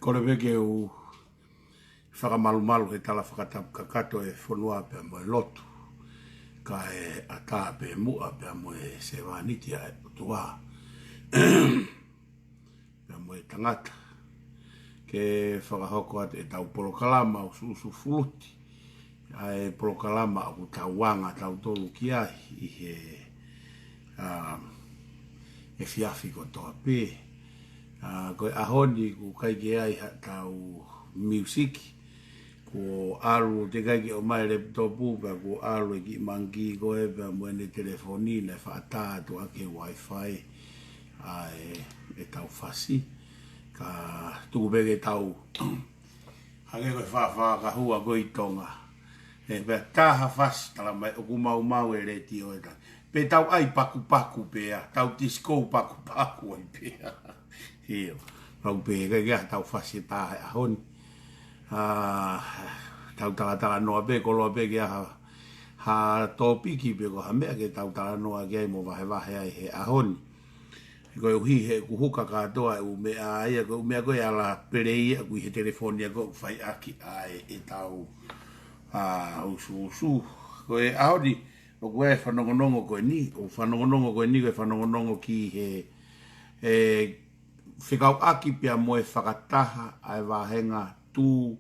Kore weke u whakamalu he tala whakatapu kakato e whanua pe mo e lotu. Ka e ata pe mua pe mo e se wāniti a utua. Pe mo e tangata. Ke whakahoko atu e tau polokalama o susu fuluti. Ai polokalama o tau wanga tau tolu ki ahi i he e fiafi ko toa pe. Ko ahoni ku kai ke ai tau music ko alu te kai ke o mai laptopu pa ko alu ki mangi ko e pa mo ne telefoni le fa ta to ake wifi ai e tau fasi ka tu bege tau hage ko fa ka hua ko itonga e pe ta ha fas tala mai o ku mau e le ti o ta pe tau ai paku pe tau disco paku ai pe Hio, rau pēga kia tau whasi tāhe ahoni. Tau tala noa pē, koloa pē kia ha tōpiki pē ko ha mea ke tau tala noa kia mo wahe ai he ahoni. Ko uhi he kuhuka katoa u mea aia, ko mea koe ala perei a kui he telefonia ko whai aki ai e tau usu. Ko e ahoni, o koe whanongonongo koe ni, o whanongonongo koe ni koe whanongonongo ki he whikau aki pia moe whakataha ai wahenga tū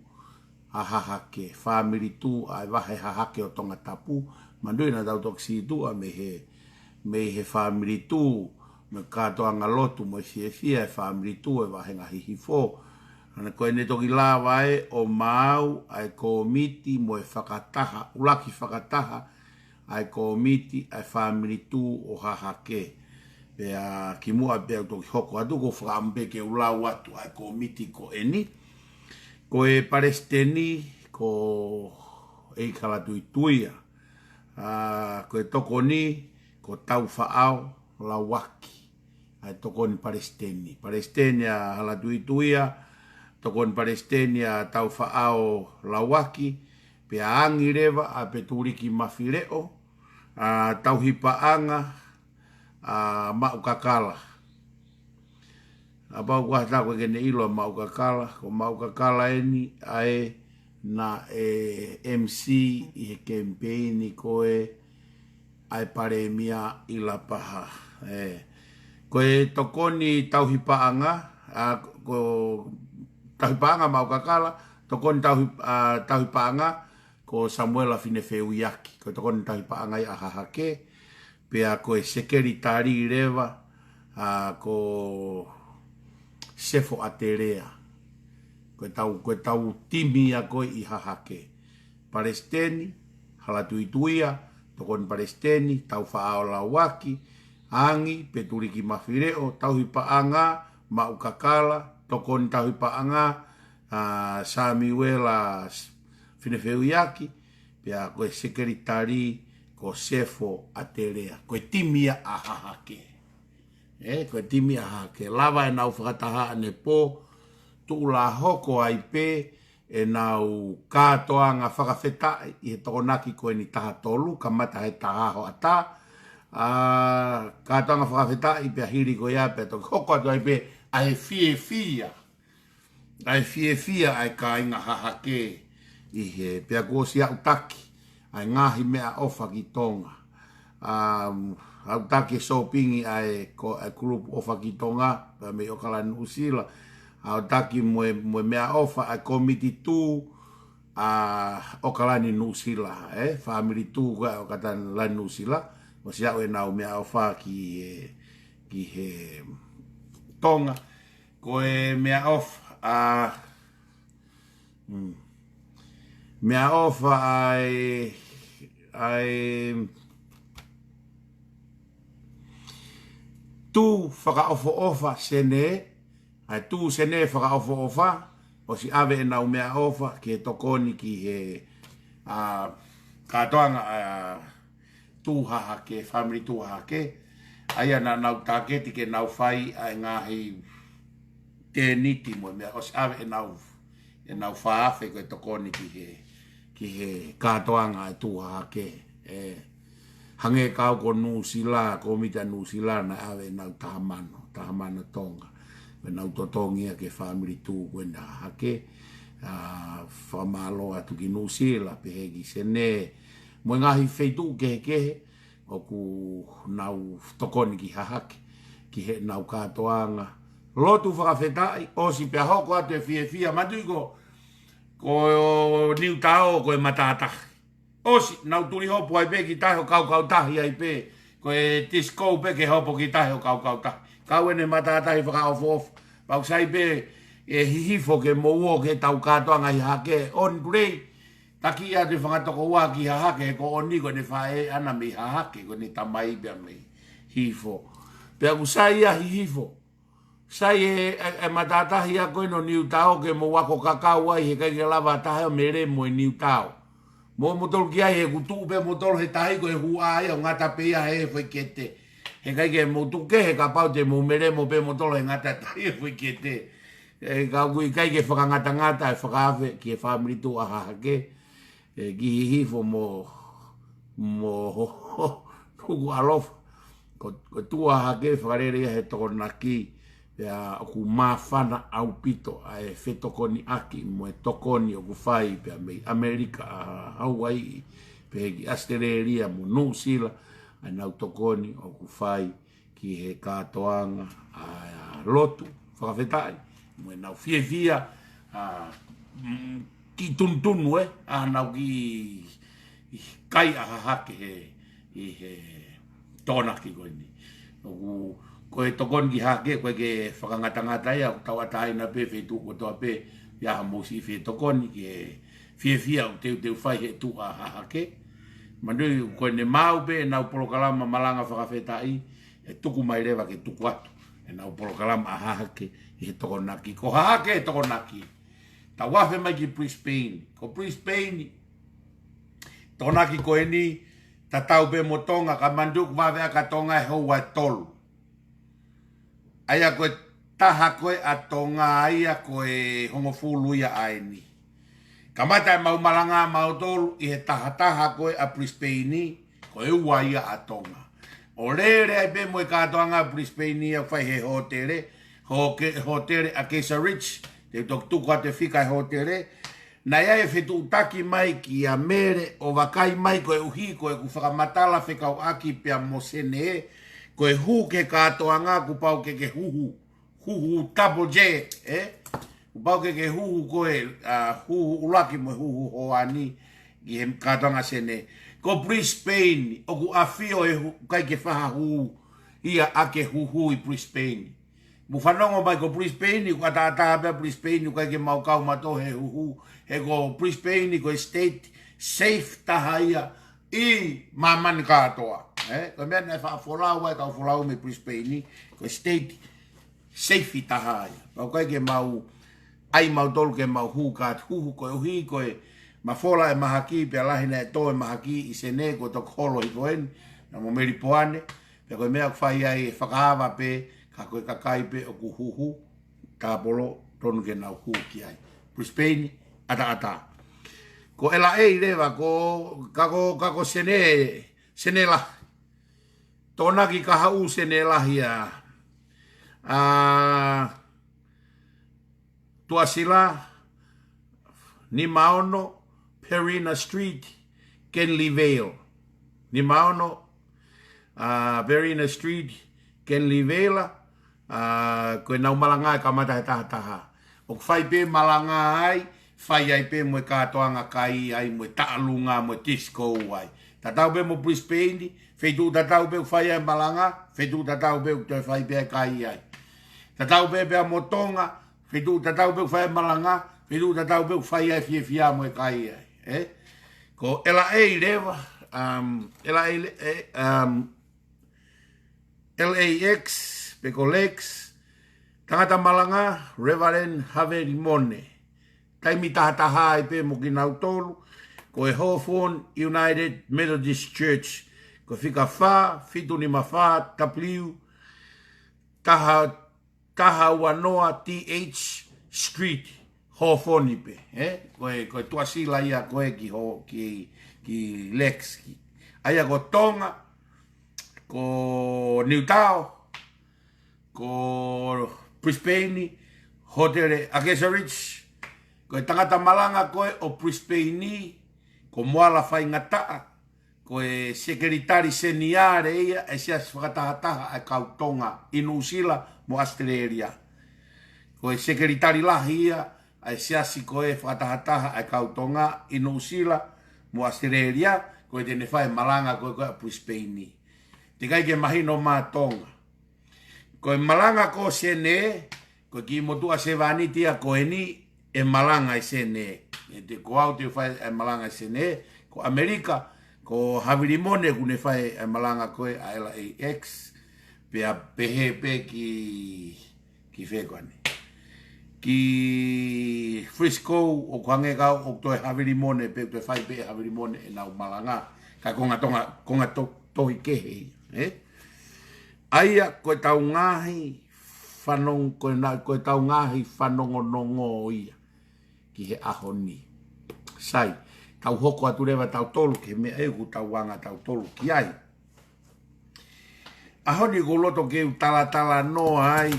a hahake, whamiri tū ai wahe hahake o tonga tapu, mandui na tau toksi tū a me he whamiri tū, me katoa ngalotu mo fia e whamiri tū e wahenga hihifo. Ana koe ne toki la wae o mau ai komiti moe whakataha, ulaki whakataha ai komiti ai whamiri tū o hahake. Pea ki mua pea toki hoko atu ko whakampe ke ulau atu ai komiti ko eni. Ko e Palestini ko e kalatu i tuia. Ko e toko ni ko tau whaau lawaki. Ai toko ni Palestini. Palestini a halatu i tuia. Toko ni Palestini a tau whaau lawaki. Pea angi rewa a peturiki mawhireo. Tau hipaanga. Maukakala. Apa ku hata ko kene ilo maukakala, ko maukakala eni ai na MC i he campaign ko ai paremia ila paha. Ko tokoni tauhipaanga, ko tauhipaanga maukakala, tokoni tauhipaanga ko Samuela Finefeuiaki, ko tokoni tauhipaanga i ahahake. Pea ko e sekeritari rewa ko sefo aterea. Ko tau timi a koe i hahake. Palestini, halatu ituia, tokon Palestini, tau whaao lawaki, angi, peturiki mawhireo, tau hipaanga, maukakala, tokon tau hipaanga, Samuela Finefeuiaki, pea ko e sekeritari ko sefo aterea, ko timia ahahake. Ko timia ahahake. Lava e nau whakataha ane po, tu la hoko ai pe, e nau katoanga whakawhetai, i he tokonaki ko ni taha tolu, ka mata he taha ho ata. Katoanga whakawhetai, pe hiri ko ia, pe toki hoko atu ai pe, ai fia. Ai fia ai ka inga hahake, i he pea ko si au taki. Ai ngahi mea ofa ki tonga. Au take sopingi ai group ofa ki tonga, me okala nusila. Au take moe mea ofa ai komiti tu okala ni nusila. Family tu ka okata la nusila. O sia e nau mea ofa ki he tonga. Ko e mea ofa mea ofa ai tu whakaofo sene, ai tu sene whakaofo o si ave e nau mea ofa ki he tokoni ki he katoanga tu hahake, family tu hahake, ai ana nau taketi ke nau whai ai ngahi te niti mo mea, o si ave e nau whaafe ko e tokoni ki he katoanga e tu hahake. Hange kau ko nusila, ko mita nusila na ave nau tahamano tonga. nau totongia ke family tu koe na hake whamalo atu ki Nusila pe hegi sene mo ngahi feitu ke o ku nau tokoni ki hahake ki he nau katoanga lotu whakawhetai o si pe hoko atu e fia matuiko ko niu tao ko e matatahi o si nau turi hopo ai pe ki tahi o kau tahi ai pe ko e tiskou pe ke hopo ki tahi o kau tahi kau ene matatahi whakaofofu pau sai pe e hihifo ke mouo ke tau katoanga i hake on grey taki ia te whangatoko ua ki hahake ko oni ko ne whae ana me hahake ko ne tamai bea me hifo pea ku sai ia hihifo sai e matatahi a koe no niu tao ke mo wako kakao ai he kai ke lava tahe o mere mo e niu tao mo motol ki ai he kutu pe motol he tahi ko e hua ai o ngata pe ia he fwe kete he kai ke mo tuke he kapau te mo mere mo pe motol he ngata tahi e fwe kete e ka kui kai ke whakangata ngata e whakaawe ki e whamiri tu a hahake e ki hihifo mo tuku alofa ko tua hake whakarere he toko naki pea ku mawhana au pito a e whetokoni aki mo e tokoni o ku whai pea mei Amerika a Hawaii pea ki Australia mo Nusila a nau tokoni o ku whai ki he katoanga a lotu whakawhetai mo e nau fia ki tuntunu a nau ki kai a hake he tonaki koe ni ko e tokon ki hake koe ke whakangata ia tau atai na pe whetu ko toa pe ia ha mosi whe tokon ki e fia o teu whai he tu a hake manui koe ne mau pe nau polokalama malanga whakawhetai e tuku mai rewa ke tuku atu e nau polokalama a hake he tokonaki ko hake he tokonaki ta wafe mai ki Brisbane ko Brisbane tokonaki koe ni ta tau pe motonga ka manduk wawe a ka tonga e hou a tolu aia koe taha koe a tonga aia koe hongo fulu ia aini. Kamata e mau malanga mau tolu i he taha koe a Brisbane koe ua ia a tonga. O rere ai pe mo e katoanga Brisbane ia whai he hotere a Kesarich te toktuku a te whika e hotere na ia e whetu utaki mai ki a mere o wakai mai koe uhi koe ku whakamatala whekau aki pia mo sene koe hu ke katoanga ku pau ke huhu double J ku pau ke huhu koe huhu ulaki mo huhu hoani ki he katoanga sene ko Brisbane o ku afio e kai ke whaha hu ia ake huhu i Brisbane mu whanongo mai ko Brisbane ku atata pe Brisbane kai ke mau kau mato he huhu he ko Brisbane ko state safe tahaia i mamani katoa ko mea nei whaafolau ai kau folau me Brisbane ko state safe tahaia ko kai ke mau ai mau tolu ke mau huhu ko uhi ko ma fola e mahaki pe lahina e to e mahaki i sene ko to kolo i koen na mo meri poane pe ko mea whai ai whakahawa pe ka koe kakai pe o ku huhu tāpolo tonu ke nau hu ki ai Brisbane ata ko ela e rewa ko kako sene la tona ki ka hau sene la hia tuasila ni maono Perina Street Kenley Vale ni maono Perina Street Kenley Vale ko nau malanga ka mata taha o fai pe malanga ai fai ai pe mo katoanga kai ai mo taalunga mo disco ai tatau be mo Brisbane feitu tatau be fai ai malanga feitu tatau be te fai pe kai ai tatau be mo tonga feitu tatau be fai malanga feitu tatau be fai ai fia mo kai ai ko ela e leva LAX peko Lex tangata malanga Reverend Harvey Mone taimi taha ai pe mo ki nau tolu ko e Hawthorne United Methodist Church ko fika fitu ni mawha tapliu taha wanoa TH Street Hawthorne pe ko tuasila ia koe ki Lex ki aia ko tonga ko New Tao ko Brisbane, hotele Akesaridge, ko tangata malanga koe o Brisbane, ko moala whai ngataa, ko e sekretari seniare ia, e sia whakatahataha e kautonga i New Zealand mo Australia. Ko e sekretari lahi ia, e sia si ko e whakatahataha e kautonga i New Zealand mo Australia, ko e tene whai malanga koe koe a Brisbane. Te kai ke mahino mātonga. Ko e malanga ko sene, ko ki motua se vanitia ko e ni e malanga i sene. E te ko au te whai e malanga i sene, ko Amerika, ko Havirimone kune whai e malanga koe a LAX, pea pehe pe ki whekwane. Ki Frisco o kwange kau o toi Havirimone, pe toi whai pe Havirimone e nau malanga, ka konga tohi kehe. Aia koe tau ngahi whanong, koe tau ngahi whanongonongo ia ki he aho ni. Sai, tau hoko atu rewa tau tolu ke me eku tau wanga tau tolu ki ai. Aho ni ko loto ke tala no ai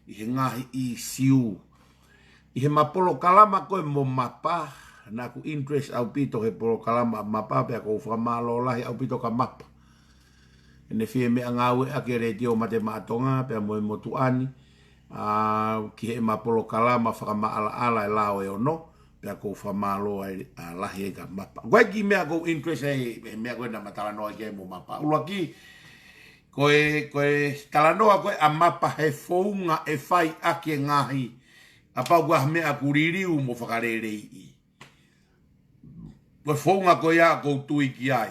i he ngahi i siu. I he mapolo kalama koe mo mapa, na ku interest au pito he polo kalama mapa pia ko whamalo lahi au pito ka mapa. Ene fie me angawe ake reti o mate maatonga pia moe motuani ki he mapolo kalama whakama ala e lao e ono pia ko whamalo a lahi e ka mapa. Koe ki mea ko interest e mea koe na matalanoa ke mo mapa. Ulua ki koe talanoa koe a mapa he founga e whai ake ngahi a pau kua mea kuririu mo whakarerei i. Koe founga koe a koutui ki ai.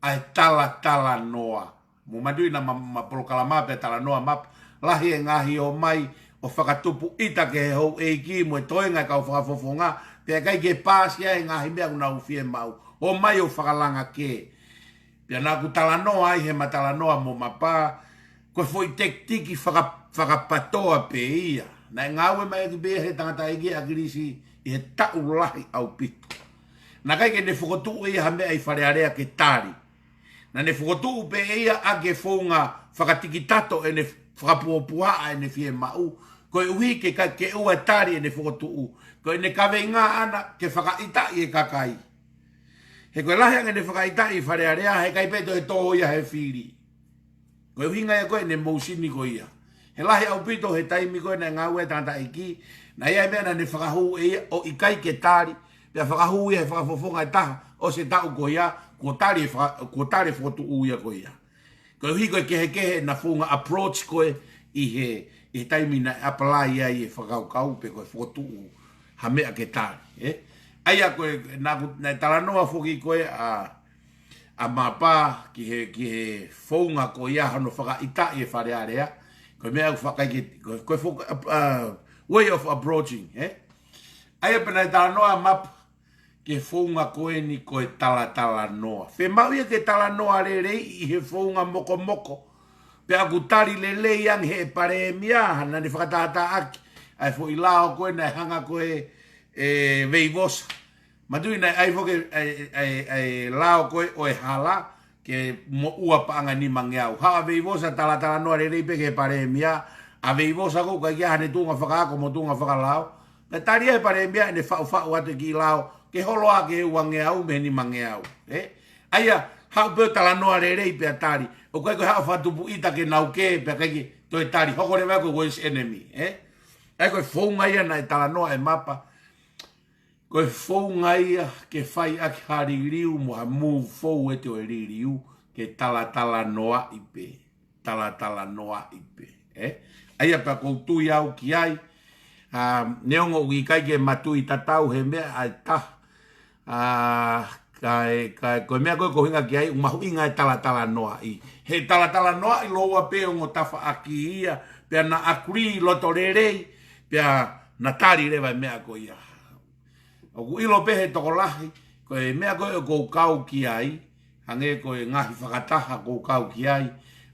Ai tala noa. Mo madui na mapolo kalama pe tala noa map lahi e ngahi o mai o whakatupu ita ke he hou e ki mo e toenga ka o whakafofonga pe kai ke pāsia e ngahi mea kuna ufie mau. O mai o whakalanga ke. Pia nā ku tala noa ai he matala noa mo mapa koe foi tektiki whakapatoa pe ia. Na ngawe mai ki bea he tangata egi a kirisi i he tau lahi au pito. Na kai ke ne whakotu ia hamea i wharearea ke tari. Na ne whakotu pe ia a ke whaunga whakatikitato e ne whakapuopua e ne fie mau. Koe uhi ke ua tari e ne whakotu. Koe ne kawe ngā ana ke whakaita i e kakai. He koe lahi anga ne whakaita i wharearea he kai peto he toho ia he whiri. Koe uhi ngai koe ne mousini ko ia. He lahi au pito he taimi koe na ngā ue tanta iki. Na ia mea na ne whakahu e ia o i kai ke tari. Pea whakahu ia he whakafofonga e taha o se tau ko ia. Ko tari whakotu uia ko ia. Koe hui koe kehe na whunga approach koe i he taimi na apply ia i e whakaukau pe koe whakotu u ha mea ke tari. Aia koe na talanoa whoki koe a mapa ki he whunga ko ia hano whakaita i e wharearea. Koe mea whakaike koe way of approaching. Aia pena talanoa mapa ke whaunga koe ni koe tala noa. Whe mau ia ke tala noa rerei i he whaunga moko. Pe aku tari lele yang he pare mia, hana ni whakatata aki. Ai fo i lao koe na hanga koe veivosa. Matui na ai fo ke lao koe o e hala ke mo ua paanga ni mangeau. Haa veivosa tala noa rerei pe ke pare mia. A veivosa ko kai kia hane tunga whakaako mo tunga whakalao. Na tari e pare mia ne whau atu ki lao. Ke holo a ke wangeau me ni mangeau. Aia, hau peo tala noa rerei pe tari. O koe koe hau whatupu ita ke nauke pe kai toi tari. Hoko rewa koe worst enemy. Ai koe whaunga ia na tala noa e mapa. Koe whaunga ia ke whai aki hari riu mo ha move fou e te o ririu. Ke tala noa ipe. Tala noa ipe. Aia pa koutui au ki ai. Neongo ui kai ke matui tatau he mea ai taha. Koe mea koe kohinga ki ai, umahu inga e tala noa i. He tala noa i loa pe o tafa aki ia, pea na akuri loto rerei, pea na tari rewa mea koe ia. Oku ilo pe he toko lahi, koe mea koe o kou kau ki ai, hange koe ngahi whakataha kou kau ki ai,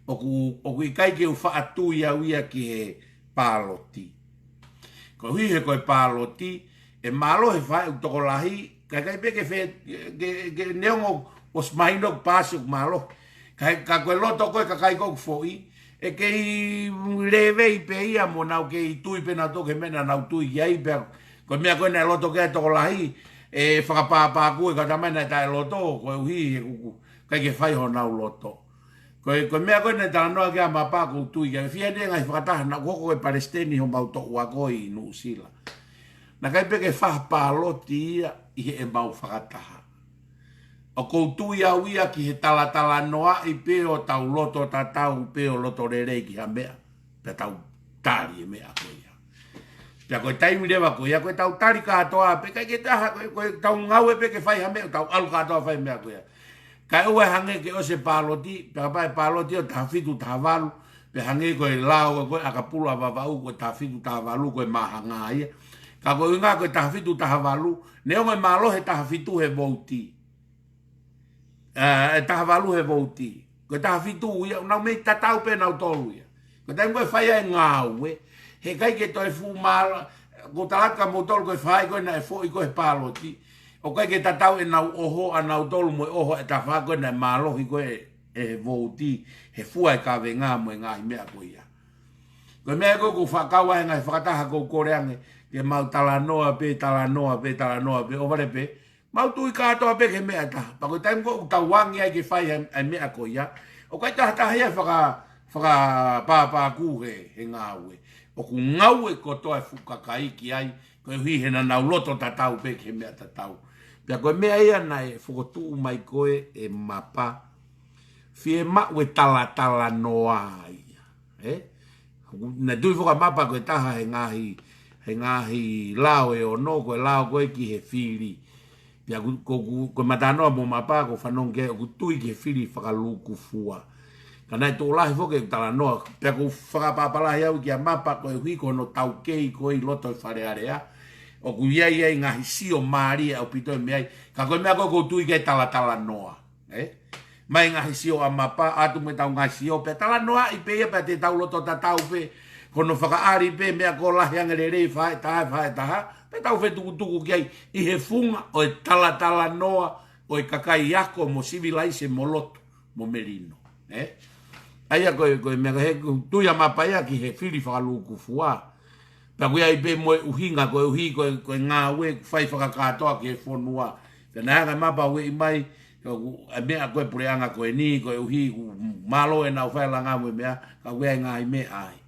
oku i kai ke u whaatu ia uia ki he pāloti. Koe hui he koe pāloti, e malo he whae u toko lahi, kai pe ke neongo os mahinok pasuk malo. Ka koe loto koe ka kai kok foi, e ke i leve i pe ia mo nau ke i tui pe na toke mena nau tui ki ai pe ko mea koe na loto ke toko lahi e whakapāpā kue ka tamana ta loto ko uhi e kuku kai ke whai ho nau loto ko mea koe na ta noa ke a mapā ko tui ke fia de ngai whakataha na koko e Palestini ho mau to ua koe i Nusila na kai pe ke whapāloti ia i he e mau whakataha o koutu ia uia ki he tala noa i pe o tau loto ta tau pe o loto rere ki ha mea pe tau tari e mea koe ia pia koe taimi rewa koe ia koe tau tari katoa pe kai ke taha koe tau ngau e pe ke whai ha mea tau alu katoa whai mea koe ia kai ue hange ke o se paloti pe ka pae paloti o taha fitu taha walu pe hange koe lao koe akapula wawau koe taha fitu taha walu koe mahanga ia ka koe inga koe taha fitu taha walu ne o me malohe taha fitu he vouti e taha walu he vouti ko taha fitu ia nau mei tatau pe nau tolu ia ko taim koe whai e ngau he kai ke toi fu mala ko talaka mo tolu koe whai koe na e fo i koe paloti o kai ke tatau e nau oho a nau tolu mo oho e taha koe na malo hi koe e vouti he fua e ka venga mo e ngai mea koe ia ko mea koe ko whakawa e ngai whakataha ko koreange ke mau talanoa pe o vare pe mau tui katoa pe ke mea taha. Pako taim ko tau wangi ai ke whai ai mea ko ia. O kai taha taha ia whaka pāpā kuhe he ngāue. O ku ngau e kotoa e fukakai ki ai. Ko e hui he na nau loto tatau pe ke mea tatau. Pia koe mea ia na e whukotuu mai koe e mapa. Fie mau e tala noa ia. Na tui whuka mapa koe taha he ngahi lao e ono koe lao koe ki he whiri. Pia ko matanoa mo mapa ko whanong ke ku tui ke whiri whakaluku fua. Ka nai tō lahi whoke tala noa. Pia ko whakapapalahi au ki a mapa ko e hui ko no tau kei ko i loto i wharearea. O ku iai ngahi sio maria au pito e meai. Ka koe mea ko tui ke tala noa. Mai ngahi sio a mapa atu me tau ngahi sio. Pia tala noa i pe ia pia te tau loto ta tau pe. Kono whakaari pe mea ko lahi angerere whae taha. Pe tau whetukutuku ki ai i he funga o e tala noa o e kakai ako mo civilise mo loto mo merino. Aia koe mea he tuia mapaya ki he whiri whakaluku fua. Pea koe ai pe mo uhinga koe uhi koe ngā ue whai whakakatoa ki he whonua. Pea nahanga mapa ue i mai mea koe pureanga koe ni koe uhi malo e nau whaela ngā ue mea ka ue ai ngā i mea ai.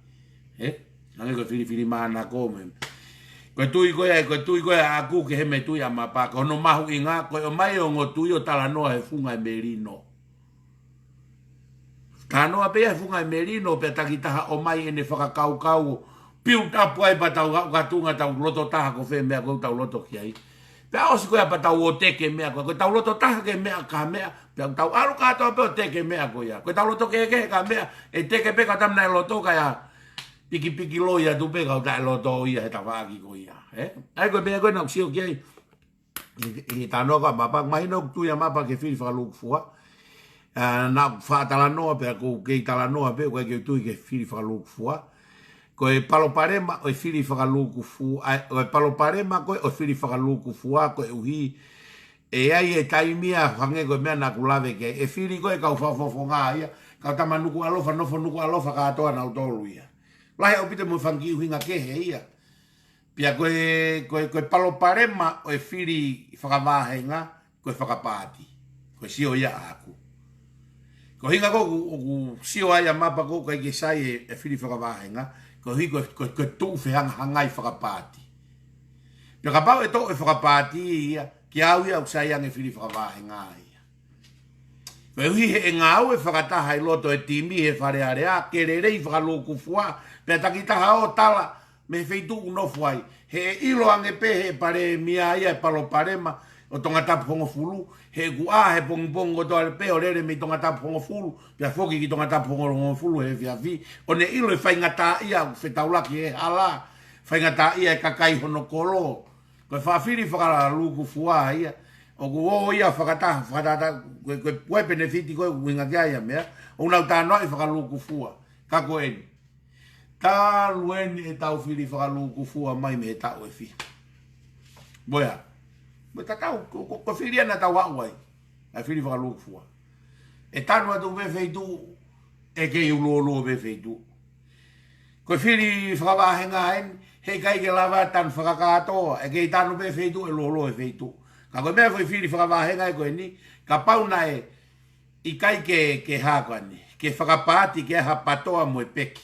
Nange koe whiri maana ko me. Koe tui koe a ku ke he me tui a mapa. Ko no mahu i ngā koe o mai o ngō tui o tala noa he funga e merino. Tala noa pea he funga e merino pe takitaha o mai ene whakakau piu tapu ai pa tau gatunga tau loto taha ko whe mea koe tau loto ki ai. Pea osi koe a pa tau o teke mea koe tau loto taha ke mea ka mea. Pea tau aru katoa pe o teke mea koe ia. Koe tau loto ke ka mea e teke pe ka tamna e loto ka ia. Piki loia tu pe kau ta loto ia he tawaki ko ia. Ai koe mea koe nau sio ki ai. I tanoa ka mapa. Mahi no tu ia mapa ke whiri whakaluk fua. Nau whaatala noa pe ko kei tala noa pe koe ke tui ke whiri whakaluk fua. Koe paloparema o whiri whakaluk fua. Koe paloparema koe o whiri whakaluk fua koe uhi. E ai e taimia whange koe mea naku lawe ke. E whiri koe kau whafofo ngā ia. Kau tama nuku alofa nofo nuku alofa katoa nau tolu ia. Lahe au pite mo whangi uhinga kehe ia. Pia koe paloparema o e whiri whakawāhenga, koe whakapāti. Koe sio ia aku. Ko hinga ko sio ai a mapa ko kai ke sai e whiri whakawāhenga, ko hi koe tū whihanga hangai whakapāti. Pia ka pau e tō e whakapāti ia, ki au ia au sai ang e whiri whakawāhenga ia. Koe hui he ngā au e whakataha i loto e timi he wharearea, ke rerei whakaloku fua, pia takitaha o tala, me wheitu unofu ai. He ilo ange pe he pare mia ia e palo parema, o tonga tapu hongo fulu, he kua he pongo to al pe o rere me tonga tapu hongo fulu, pia foki ki tonga tapu hongo fulu he fiafi, o ne ilo e whai ngata ia, whetaulaki he hala, whai ngata ia e kakai hono kolo, koe whawhiri whakalaluku fua ia, o ku ia whakataha, koe pue benefiti koe winga kia ia mea, o nau tānoa i whakaluku fua, kako eni. Tā lueni e tau whiri whakaluku fua mai me e tau e whi. Boia, me ta tau, ko whiri ana tau au ai, a whiri whakaluku fua. E tanu atu me wheitu, e ke ulo be feitu ko fili whakawahenga hen he kai ke lava tan whakakato e ke tanu be feitu e lo e feitu ka ko mea foi fili whakawahenga e koe ni ka pauna e i kai ke hakani ke whakapati ke hapatoa mo e peki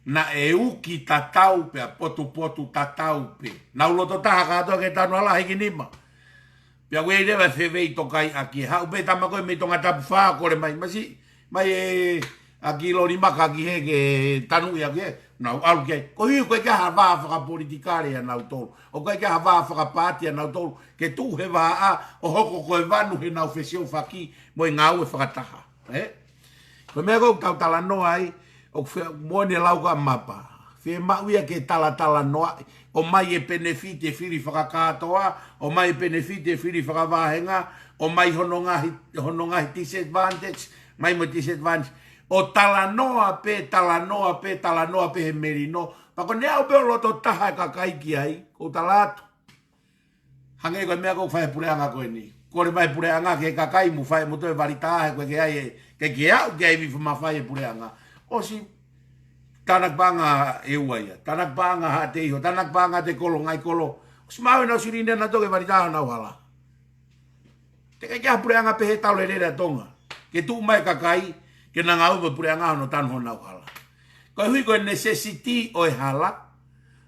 na e uki tatau pe a potu tatau pe na uloto taha katoa ke tanu ala hiki nima pia wei rewa whewei tokai aki hau pe tamako e me tonga tapu whaa kore mai masi mai e aki lori maka ki he ke tanu ia ke na alu ke ko hiu koe kia hawa whakapolitikare a nau tolu o koe kia hawa whakapati a nau tolu ke tu he waa a o hoko koe vanu he nau whesio whaki mo i ngau e whakataha koe mea kou tau tala noa ai o mwone lau ka mapa whe mauia ke tala noa o mai e benefite whiri whakakatoa, o mai e benefite whiri whakawahenga, o mai honongahi disadvantage, mai mo disadvantage. O talanoa pe he merino. Pako nea o peo loto taha e kakaiki ai, o talatu. Hange koe mea kou whae pureanga koe ni. Kore mai pureanga ke kakai mu whae mo toe varitahe koe ke ai ke au ke ai vifu ma whae pureanga. O si tanak banga e uaia, tanak banga ha te iho, tanak banga te kolo, ngai kolo. Sumawe na usirinde na toke varitaha na uhala. Te kai kia pureanga pehe tau le rera tonga. Ke tu mai kakai, ke na ngau me pureanga no tanho na uhala. Koe hui koe necessity o e hala,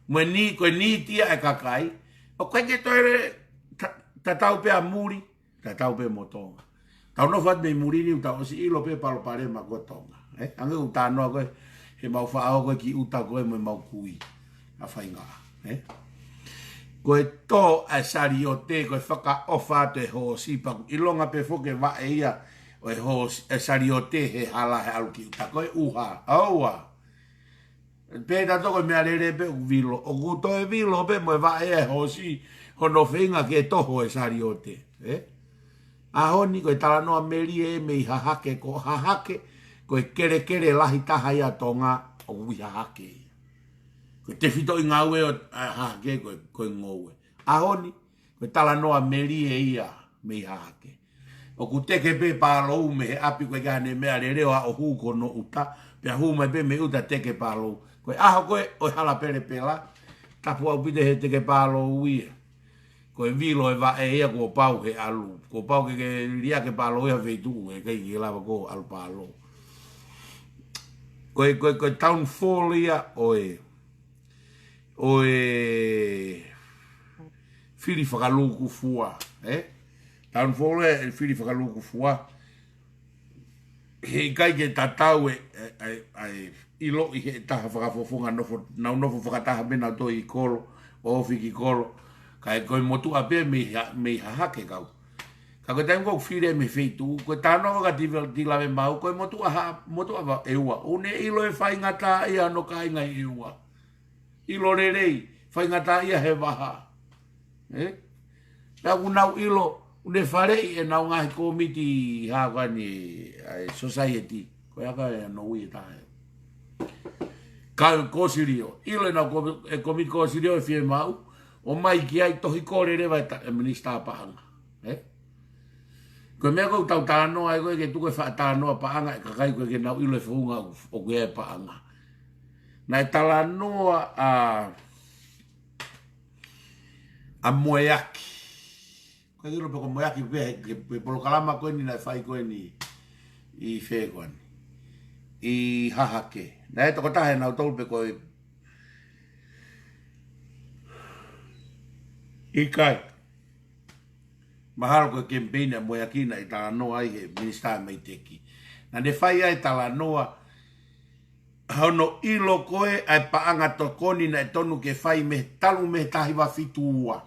mo ni koe ni tia e kakai, o koe ke toire tatau pe a muri, tatau pe mo tonga. Tau no fat me muri ni uta osi ilo pe palo pare ma ko tonga. Ange uta no koe, he mau whaao koe ki uta koe mo mau kui. A whainga. Koe tō a sari o te koe whaka ofa te ho sipaku. Ilonga pe foke wa e ia o e ho sari o te he hala he alu ki uta koe uha. Aua. Pēta toko mea rere pe u vilo. O kuto e vilo pe mo e wa e ho si hono whinga ke toho e sari o te. Ahoni koe talanoa meri e me i hahake ko hahake. Koe kere lahi taha ia tonga o ui hahake. Koe te whito i ngaue o hahake koe ngoue. Ahoni, koe talanoa meri e ia me i hahake. O ku teke pe pālou me he api koe kane mea re reo a o huko no uta. Pea hu mai pe me uta teke pālou. Koe aho koe o hala pere pela. Tapu au pite he teke pālou ia. Koe vilo e va e ia ko pau he alu. Ko pau ke lia ke pālou ia veitu e kei ki lava ko alu pālou. Koe downfall ia oe whiri whakaluku fua. Downfall e whiri whakaluku fua. He kai ke tatau ilo i he taha whakafofonga nau nofo whakataha mena to i kolo, o ofi ki kolo. Kai koe motu ape me hahake kau. Ka koe taim kou whire me wheitu, koe tāno ka tilawe mau, koe motu aha e ua. Une ilo e whaingata ia no ka inga e ua. Ilo re rei, whaingata ia he waha. Nau nau ilo, une wharei e nau ngahi komiti hawani society. Koe aka e no ui e tahe. Ka kosirio, ilo e nau komiti kosirio e whie mau, o mai ki ai tohi kore rewa e minister pahanga. Koe mea kou tau tānoa e koe ke tuke wha tānoa paanga e kakai koe ke nau ilo e whunga o koe e paanga. Nai tala noa a moeaki. Koe kiro pe ko moeaki pe polo kalama koe ni nai whai koe ni i whē koe ni. I hahake. Nai toko tahe nau tolu pe koe i kai. Mahalo koe campaign a moe akina i tala noa ai he minister mai teki. Na ne whai ai tala noa hono ilo koe ai paanga tokoni na e tonu ke whai me talu me tahiwa fitu ua.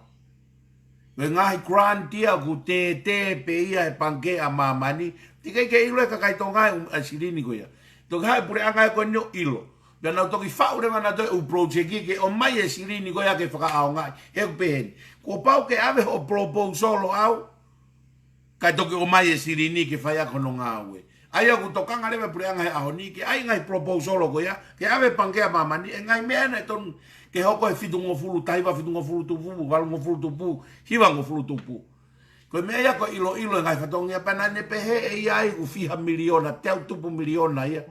Koe ngahi grantia ku te pe ia e panke a mamani. Tika ke ilo e kakai tō ngai a sirini koe ia. Tō kai pure angai koe nio ilo. Pea nau toki whau rewa na toi u project ke o mai e sirini koe a ke whakaao ngai. Heku peheni. Ko pau ke ave o proposalo au, kai toki o mai e sirini ke whai ako no ngāwe. Ai aku tokanga rewa pure angai aho ni ke ai ngai proposalo ko ia, ke ave pangea mamani, e ngai mea na ton ke hoko e fitungo fulu taiwa, fitungo fulu tupu, valungo fulu tupu, hiwango fulu tupu. Koe mea ia ko ilo ngai whatongia pana ne pehe e ia ku fiha miliona, teo tupu miliona ia.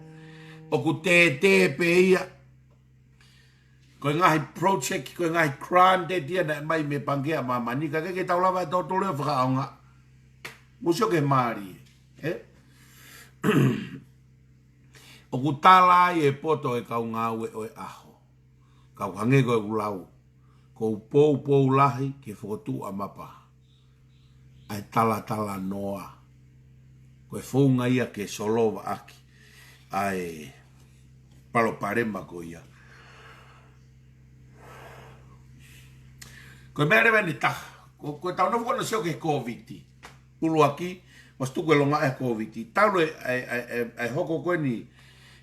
O ku te pe ia. Koe ngahi project, koe ngahi grant e tia na mai me pangea mamanika. Ke tau lawa e tau toleo whakaonga. Musio ke maari. O ku tala e poto e kau ngāwe o e aho. Kau hange koe ulau. Ko pou lahi ke whokotu a mapa. Ai tala noa. Koe whounga ia ke solova aki. Ai palo parema ko ia. Koe mere veni taha. Koe tau nofu kono seo ke COVID. Ulu aki, mas tu koe longa e COVID. Tau ai hoko koe ni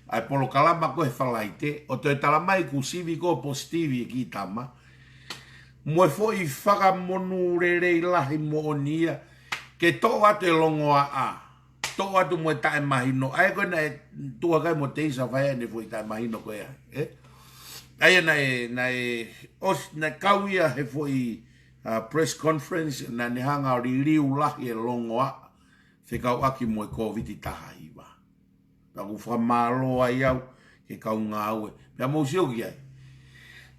ai polo kalama koe whalaite. O te talamai ku sivi ko positivi e ki tama. Moe fo i whakamonu rerei lahi mo onia. Ke tō atu e longoa a. Tō atu mo e tae mahino. Ai koe na e tua kai mo te isa whai ane fo i tae mahino koe ai. Ai na kauia he fo i press conference na ne hanga ori riu lahi e longoa. Whikau aki mo e COVID i taha iwa. Ka ku whamaloa i au ke kau ngā ue. Pea mo sio ki ai.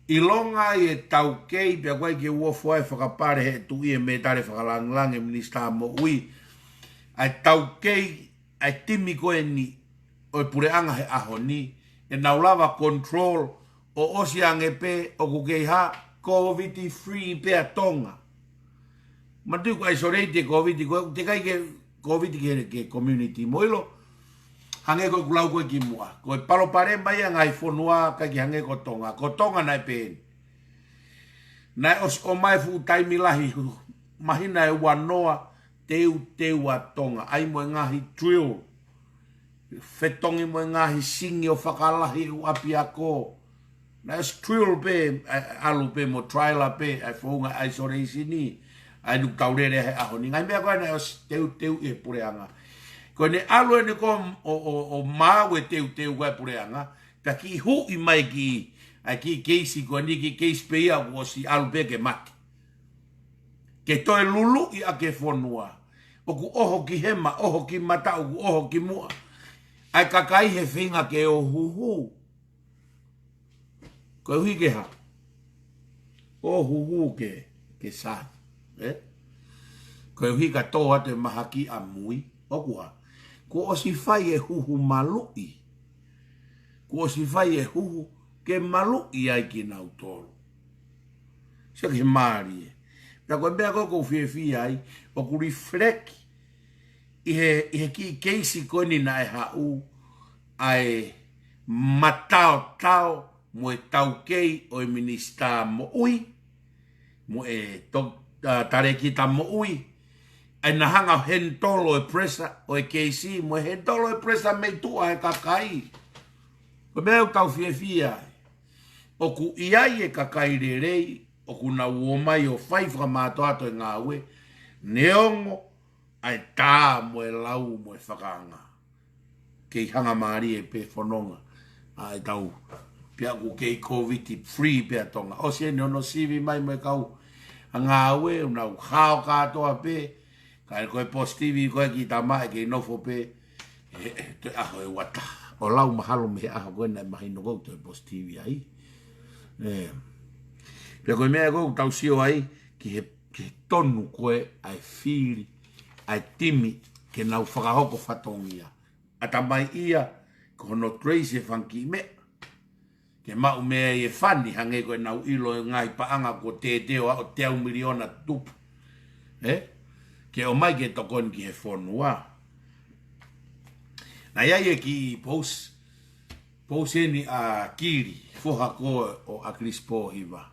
I longa i e tau kei, pia koe ke ua fwai whakapare he tu i e me tare whakalang e minista mo ui. Ai tau kei, ai timi koe ni, o e pureanga he aho ni, e naulawa control o osi ange pe, o ku kei ha, COVID free pea tonga. Matu ko isolate COVID, te kai ke COVID ke community moilo, hange ko kulau ko ki mua. Ko palo pare mai ngai fonua ka ki hange ko tonga. Ko tonga nai pen. Nai os o mai fu tai milahi mahina e wanoa teu a tonga. Ai mo ngahi drill. Fetongi mo ngahi singi o whakalahi u api ako. Nai os drill pe alu pe mo trial pe ai fonga isolation ni. Ai nuk taurere he aho ni. Ngai mea koe nai os teu e pureanga. Ko ne alo ne ko o mawe teu koe pureanga, ka ki hu i mai ki a ki keisi ko ni ki keisi pe ia o si alu pe ke maki. Ke toi lulu i a ke fonua. O ku oho ki hema, oho ki mata, o ku oho ki mua. Ai kakai he whinga ke o huhu. Ko hui ke ha. O huhu ke sahi. Ko hui ka toa te mahaki a mui. O kua. Ko o si fai e huhu malui. Ko o si fai e huhu ke malui ai ki nau tolu. Se ke maari e. Pea koe mea koko fie ai, o ku reflect i he ki keisi koe ni na e hau ai matao mo e tau kei o e minista mo ui, mo e tarekita mo ui, ai na hanga hentolo e presa o e keisi, mo e hentolo e presa me tua e kakai. Ko mea u tau fie ai. O ku iai e kakai rerei, o ku na uomai o whaiwha mātua ato e ngā ue, neongo ai tā mo e lau mo e whakaanga. Kei hanga maari e pe whanonga. Ai tau, pia ku kei COVID free pia tonga. O se ne ono sivi mai mo e kau. A ngā ue, unau hao katoa pe, ka e koe positivi koe ki tā mai kei nofo pe, te aho e wata. O lau mahalo me aho koe nei mahi no kou te positivi ai. Pia koe mea kou tau sio ai, ki he tonu koe ai whiri, ai timi, ke nau whakahoko whatongia. A tamai ia, ko no Tracy e whanki me. Ke mau mea e whani, hange koe nau ilo e ngai paanga ko te teo o te au miliona tupu. Ke o mai ke tokon ki he whonua. Na iai e ki pous eni a kiri, foha koe o a Crispo hiva.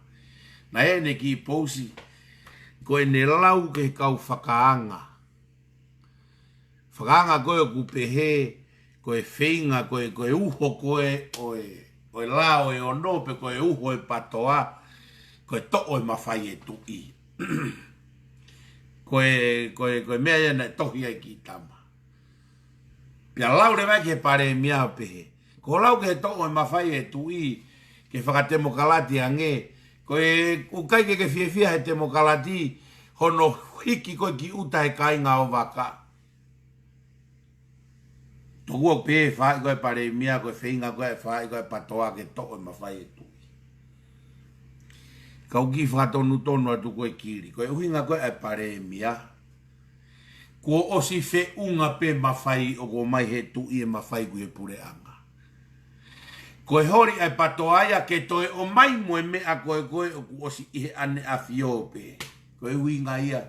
Na ene ki pousi, koe ne lau ke kau whakaanga. Whakaanga koe o kupehe, koe whinga, koe uho koe oe lao e onope, koe uho e patoa, koe to'o e mawhai e tui. Koe mea ena tohi ai ki tama. Pia lau re mai ke pare mia pehe. Ko lau ke to'o e mawhai e tui, ke whakatemo kalati ange, koe ukai ke fie he temo kalati, hono hiki koe ki uta e kainga o waka. Toku o pe whai koe pare mia koe whinga koe whai koe patoa ke toko e mawhai e tu. Kau ki whakatonu tonu atu koe kiri. Koe uhinga koe e pare mia. Ko osi fe unga pe mawhai o ko mai he tu i e mawhai koe pure anga. Koe hori ai patoaia ke toe o mai moe mea koe koe o ku osi ihe ane a fiope. Koe uhinga ia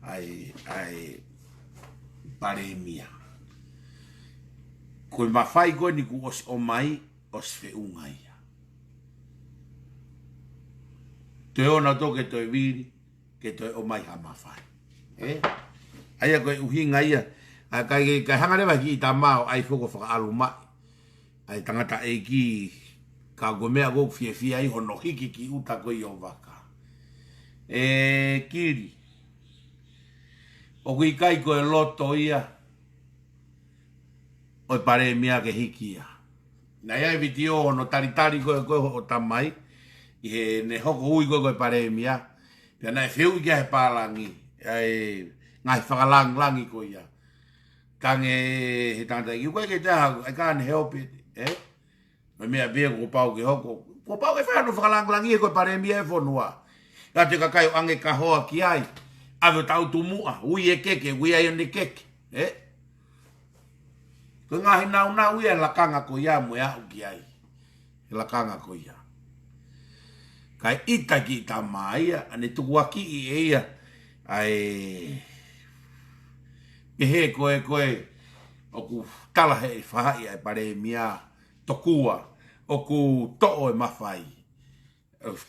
ai pare mia. Koe mawhai koe ni ku osi o mai osi fe unga ia. Te ona toke toi viri, ke toi o mai ha mawhai. Aia koe uhinga ia, kai hangarewa ki i ta mao, ai foko whaka alu mai. Ai tangata e ki, ka koe mea kok fia i hono hiki ki uta koe i o waka. Kiri, o kui kai koe loto ia, oi pare mea ke hiki ia. Na ia viti o no taritari koe o tamai, i he ne hoko hui koe pare mea, pia nai whiu i kia he pālangi, ngai whakalangi koe ia. Kange he tangata i koe ke te hau, ai kāne help it, me mea bea ko pau ke hoko, ko pau ke whanu whakalangi e koe pare mea e whanua. Ka te kakai o ange ka hoa ki ai, ave tau tu mua, ui e keke, ui ai ne keke, Ko ngahi nau ia lakanga ko ia mo ia ki ai. Lakanga ko ia. Kai ita ki ta mai ane tuku aki i ia ai he koe o ku tala he whahai ai pare mia tokua o ku to'o e mawhai.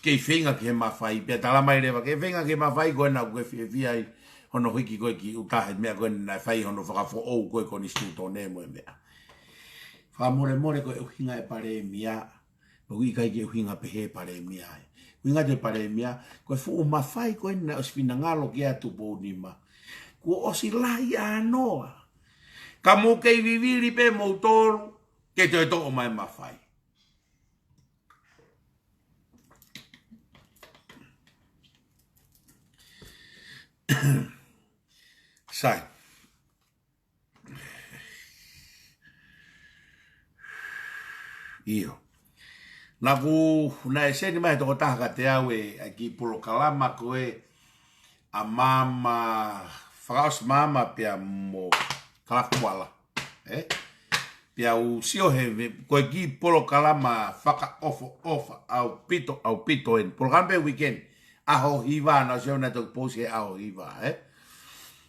Kei whenga ki he mawhai, pia tala mai rewa, kei whenga ki he mawhai koe na koe whia ai hono hiki koe ki utahe mea koe na whai hono whakafo ou koe ko ni stuto ne mo e mea. Whamore koe uhinga e pare mia, o i kai ki uhinga pehe pare mia ai. Uhinga te pare mia, koe fu o mawhai koe na ospina ngalo ki atu po nima. Ko osi lai anoa. Ka mo kei viviri pe mo toru, ke te to o mai mawhai. Sai. Io. Naku, na e seni mai toko taha te au ki polo kalama koe a mama, whakaos mama pia mo kalakuala. Pia u sio he, koe ki polo kalama whaka ofa au pito en. Polo kalama pe weekend, aho hiva na sio na toki posi he aho hiva,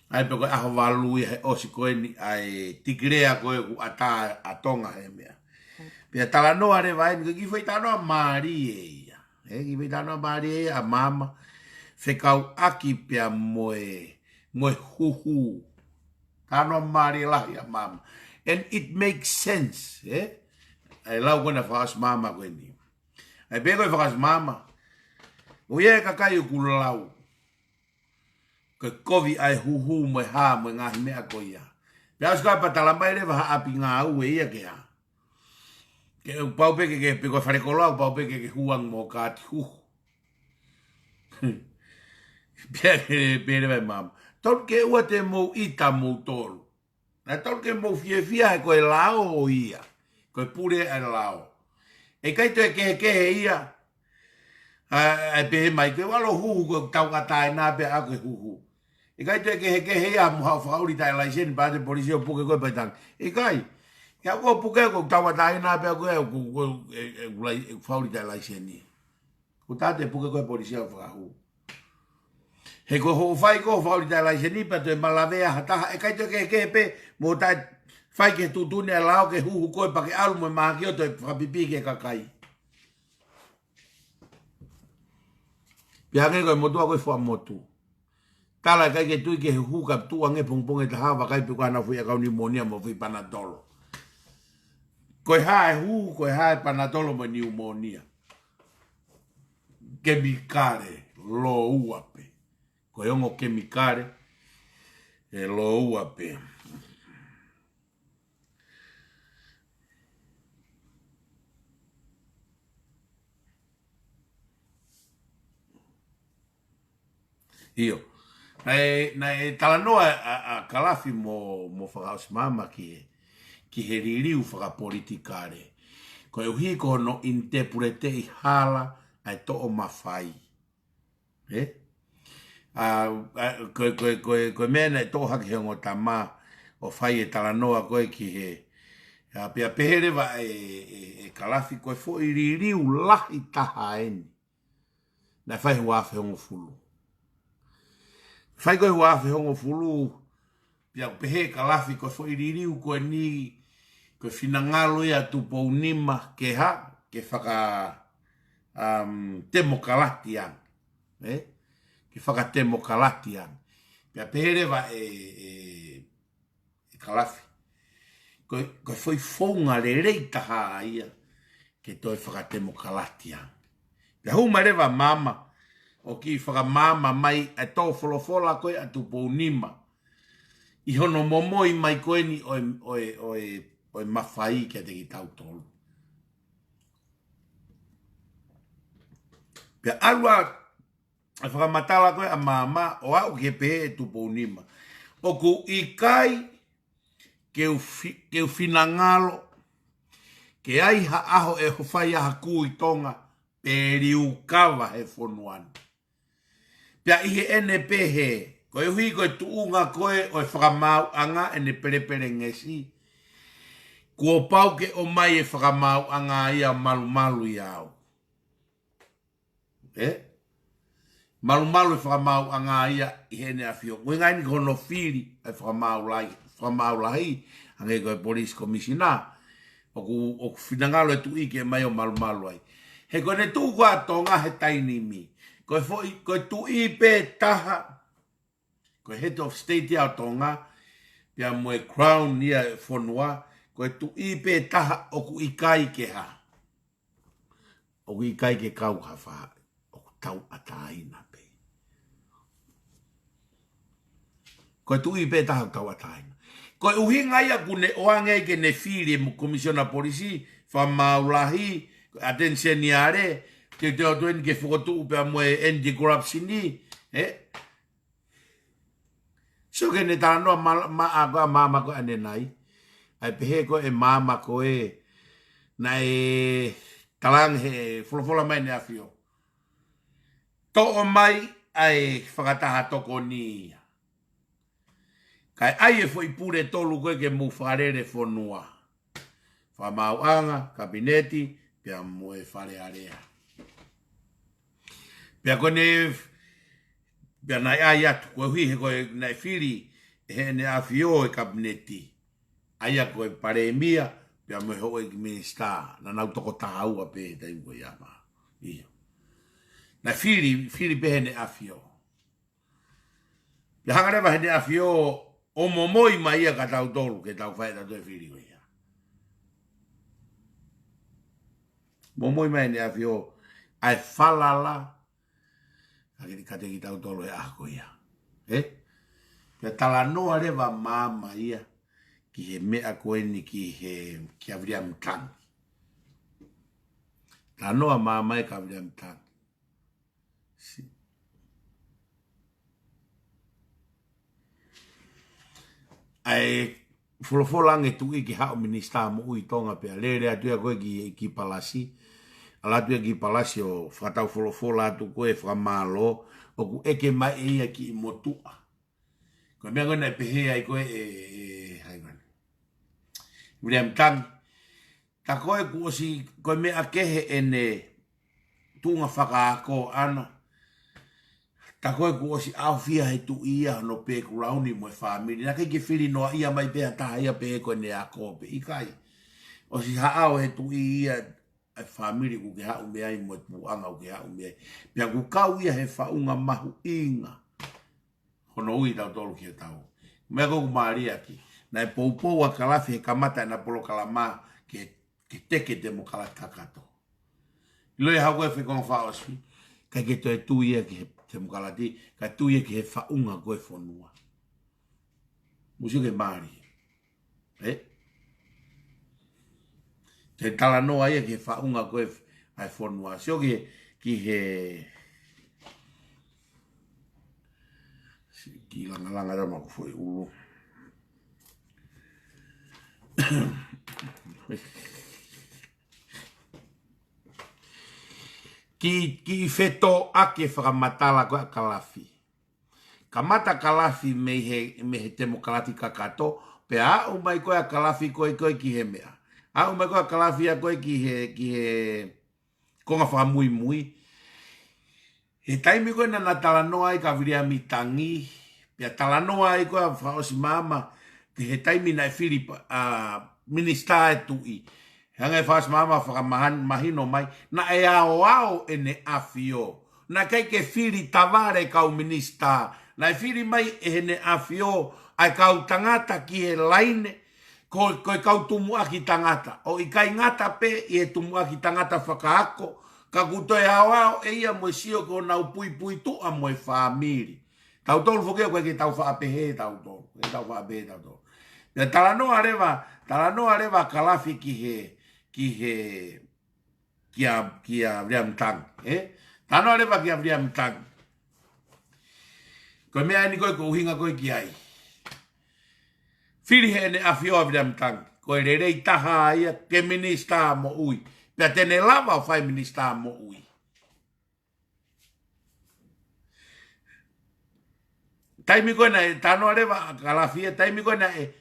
Ai pe koe aho walu he osi koe ni ai tikirea koe ku ata atonga he mea. Pia tala noa re vai, ki foi tanoa maari e ia. Ki foi tanoa maari e a mama. Whekau aki pia moe huhu. Tanoa maari lahi a mama. And it makes sense. Ai lau kona whakas mama koe ni. Ai pe koe whakas mama. Uia e kakai u kulau. Koe kovi ai huhu moe ha moe ngahi mea koe ia. Pia uskoa pa tala mai re waha api ngā ue ia ke ha. Ke pau peke ke peko whare koloa, pau peke ke huang mo kāti huhu. Pia ke pere vai mama. Tol ke ua te mou ita mou tolu. Na tol ke mou fia he koe lao o ia. Koe pure e lao. E kai te kehe ia. Ai pehe mai koe walo huhu koe tau katai nā pe a koe huhu. E kai te kehe ia muhau whakauri tai laisen pa te polisi o puke koe paitang. E kai. Kia kua puke ko tawa tahi nā pia koe ku whauri tai laiseni. Ko tate puke koe polisia o whakahu. He ko ho whai ko whauri tai laiseni pa te malavea hataha. E kai te kehe pe mo tai whai ke tutune a lao ke huhu koe pa ke alu mo maha ki o te whapipi ke kakai. Pia nge koe motua koe wha motu. Tala kai ke tui ke huhu ka tua nge pongponge ta hawa kai puka na fui a kauni monia mo fui panadolo. Koe hae hu, koe hae panadolo mo pneumonia. Kemikare, lo uape. Koe ongo kemikare, lo uape. Io, Na e talanoa a kalafi mo whakaos mama ki he ririu whakapolitikare. Ko e uhi ko no interprete I hala ai to o mawhai. Ko mena e to haki hongo ta ma o whai e talanoa koe ki he. Pia pehere wa e kalafi koe fo I ririu lahi taha eni. Na whai huafe hongo fulu. Whai koe huafe hongo fulu. Pia pehe kalafi koe fo I ririu koe ni koe finangalo ia tu pou nima ke ha, ke whaka temo kalatian. Ke whaka temo kalatian. Pia pehere wa e kalafi. Koe foi fonga le reitaha ia ke toi whaka temo kalatian. Pia huma rewa mama, o ki whaka mama mai a tau wholofola koe a tu pou nima. I hono momoi mai koe ni o mawhai kia te ki tau tolu. Pia alua a whakamatala koe a mama o au ke pehe e tupo nima. O ku I kai ke u finangalo ke ai ha aho e howhai aha kui tonga periu kawa he whonuan. Pia ihe ene pehe koe hui koe tuunga koe o e whakamau anga ene perepere ngesi. Kua pau ke o mai e whakamau anga ia malu iau. Malu e whakamau anga ia I hene a fio. Koe ngai ni kono whiri e whakamau lahi. Ange koe police commissioner. O ku whinangalo e tu ike mai o malu ai. He koe ne tu kua tonga he taini mi. Koe tu I pe taha. Koe head of state ia tonga. Pia moe crown ia e whonua. Koe tu I pe taha o ku ikai ke ha. O ku ikai ke kau hawha. O ku tau ataina pe. Koe tu I pe taha o tau ataina. Koe uhinga ia kune oange ke ne whiri mo komisiona polisi. Whamaulahi. Atention ni are. Te o tuen ke whukotu upe a moe anti-corruption ni. So ke ne tānoa mama ko ane nai. Ai pehe ko e mama ko na e talang he wholofola mai ne awhio. To o mai ai whakataha toko ni. Kai ai e foi pure tolu koe ke mu wharere whonua. Whamau anga, kabineti, pia mu e whare area. Pia kone, pia nai ai atu, koe hui he koe nai whiri he ne awhio e kabineti. Aia koe pare mia, pia me hoe ki minister, na nau toko tahaua pe te ingo iama. Iyo. Na whiri pehe ne awhio. Pia hangarewa he ne awhio, o momoi mai ia ka tau tolu, ke tau whae tatu e whiri ko ia. Momoi mai ne awhio, ai whalala, ka te ki tau tolu e ako ia. Pia talanoa rewa mama ia, ki he mea koe ni ki he ki a William Tang. Tā noa māmai ka William Tang. Ai wholofolange tu i ki hao minista mo ui tonga pia. Lere atua koe ki palasi. Ala atua ki palasi o whakatau wholofola atu koe whakamalo. O ku eke mai ia ki motua. Koe mea koe nai pehe ai koe William Tang, ta koe kuosi, koe mea kehe ene tunga whakaako ana. Ta koe kuosi au fia he tu ia no pe kurauni mo e whamiri. Na kei ke whiri noa ia mai pēha taha ia pe koe ne a kope. Ikai, o si haao he tu ia e whamiri ku ke hau mea i mo e puanga ku ke hau mea. Pia ku kau ia he whaunga mahu inga. Hono ui tau tolu ki e tau. Mea koku maaria ki. Na e poupou a kalafi he kamata na polo kalama ke teke te mo kalatakato. Ilo e hau e whekong whaosi, kai ke to e tuia ki te mo kalati, kai tuia ki he whaunga koe whonua. Musi ke maari. Te tala noa ia ki he whaunga koe ai whonua. Sio ki he ki langa rama ko foi ulu. Ki feto ake whakamatala koe kalafi. Kamata kalafi me he temo kalati kakato, pe a umai koe a kalafi koe ki he mea. A umai koe a kalafi a koe ki he konga whakamui mui. He taimi koe na talanoa i ka viria mitangi, pia talanoa i koe a whaosi mama, he taimi na e Filipa minista e tui. Hanga e whaosi mama whakamahino mai, na e ao ene afio. Na kai ke Fili tavare kau minista, na e Fili mai e hene afio, ai kau tangata ki he laine, koe kau tumua ki tangata. O i kai ngata pe i e tumua ki tangata whakaako, ka kutoe hawao e ia mo sio ko nau pui tu a mo e whaamiri. Tau tolu whokea koe ke tau whaapehe tau tolu. E tau whaapehe tau tolu. Pea talanoa rewa kalafi ki a Vriamtang. Talanoa rewa ki a Vriamtang. Koe mea ni koe ko uhinga koe ki ai. Fili he ne afio a Vriamtang. Koe rerei taha ia ke minista mo ui. Pea tene lava o whai minista mo ui. Taimi koe na e tanoa rewa kalafia, taimi koe na e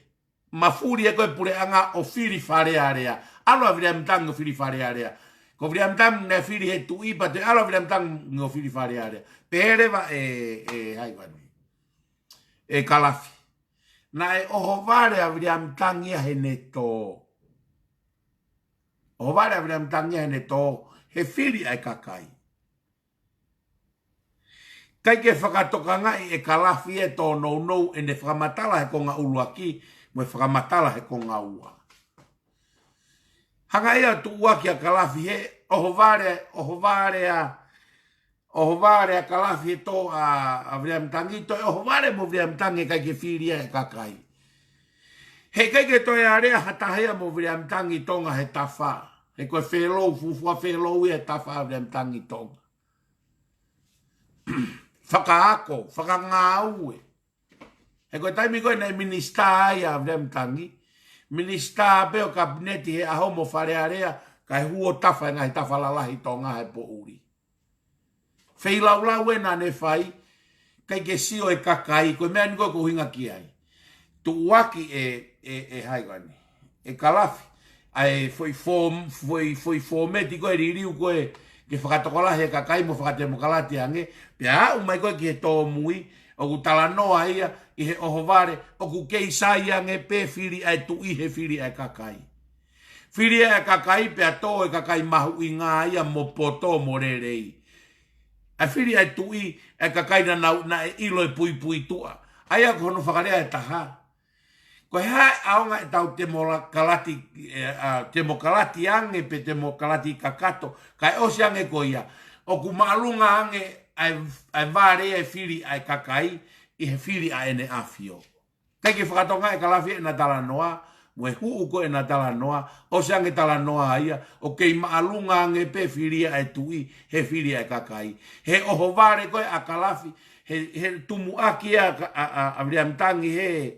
mafuri e koe pure anga o Fili wharearea. Alo a Vriamtang o Fili wharearea. Ko Vriamtang na Fili he tui pate, alo a Vriamtang o Fili wharearea. Pe rewa haiwani. E kalafi. Na e oho vare a Vriamtang ia he neto. O vare a Vriamtang ia he neto. He Fili ai kakai. Kai ke whakatoka ngai e kalafi e tō nou e ne whakamatala he konga ulu aki, mo e whakamatala he konga ua. Hanga ea tu ua ki a kalafi he, oho vare a kalafi e tō a Vriamtangi, to oho vare mo Vriamtangi kai ke whiria e kakai. He kai ke toi a rea hatahea mo Vriamtangi tonga he tawha. He koe whelou, fufua whelou e tawha a Vriamtangi tonga. Whakaako, whakangāue. He koe taimi koe nei minista ai a Vriamtangi. Minista pe o kabineti he aho mo wharearea kai huo tawha ngai tawha lalahi tonga he po uri. Wheilau e na ne whai, kai ke sio e kakai, koe mea niko ko hinga ki ai. Tu waki e haiwani, e kalafi. Ai foi fometi koe ririu koe, ke whakatokola he kakai mo whakatemo kalati ange, pia umai koe ki he tō mui, o ku talanoa ia, i he oho vare, o ku keisai ange pe Fili ai tu i he Fili ai kakai. Fili ai kakai pia tō e kakai mahu i ngā ia mo poto mo rerei. A Fili ai tu i e kakai na e ilo e pui tua. Aia kono whakarea e taha. Ko hea aonga e tau temo kalati ange pe temo kalati kakato, kai osi ange ko ia. O ku maalunga ange ai vare e Fili ai kakai, i he Fili ai ene afio. Kai ke whakatonga e kalafi e na talanoa, mo e huu ko e na talanoa, osi ange talanoa ia, o kei maalunga ange pe Fili ai tui, he Fili ai kakai. He oho vare koe a kalafi, he tumu aki a Vriamtangi he,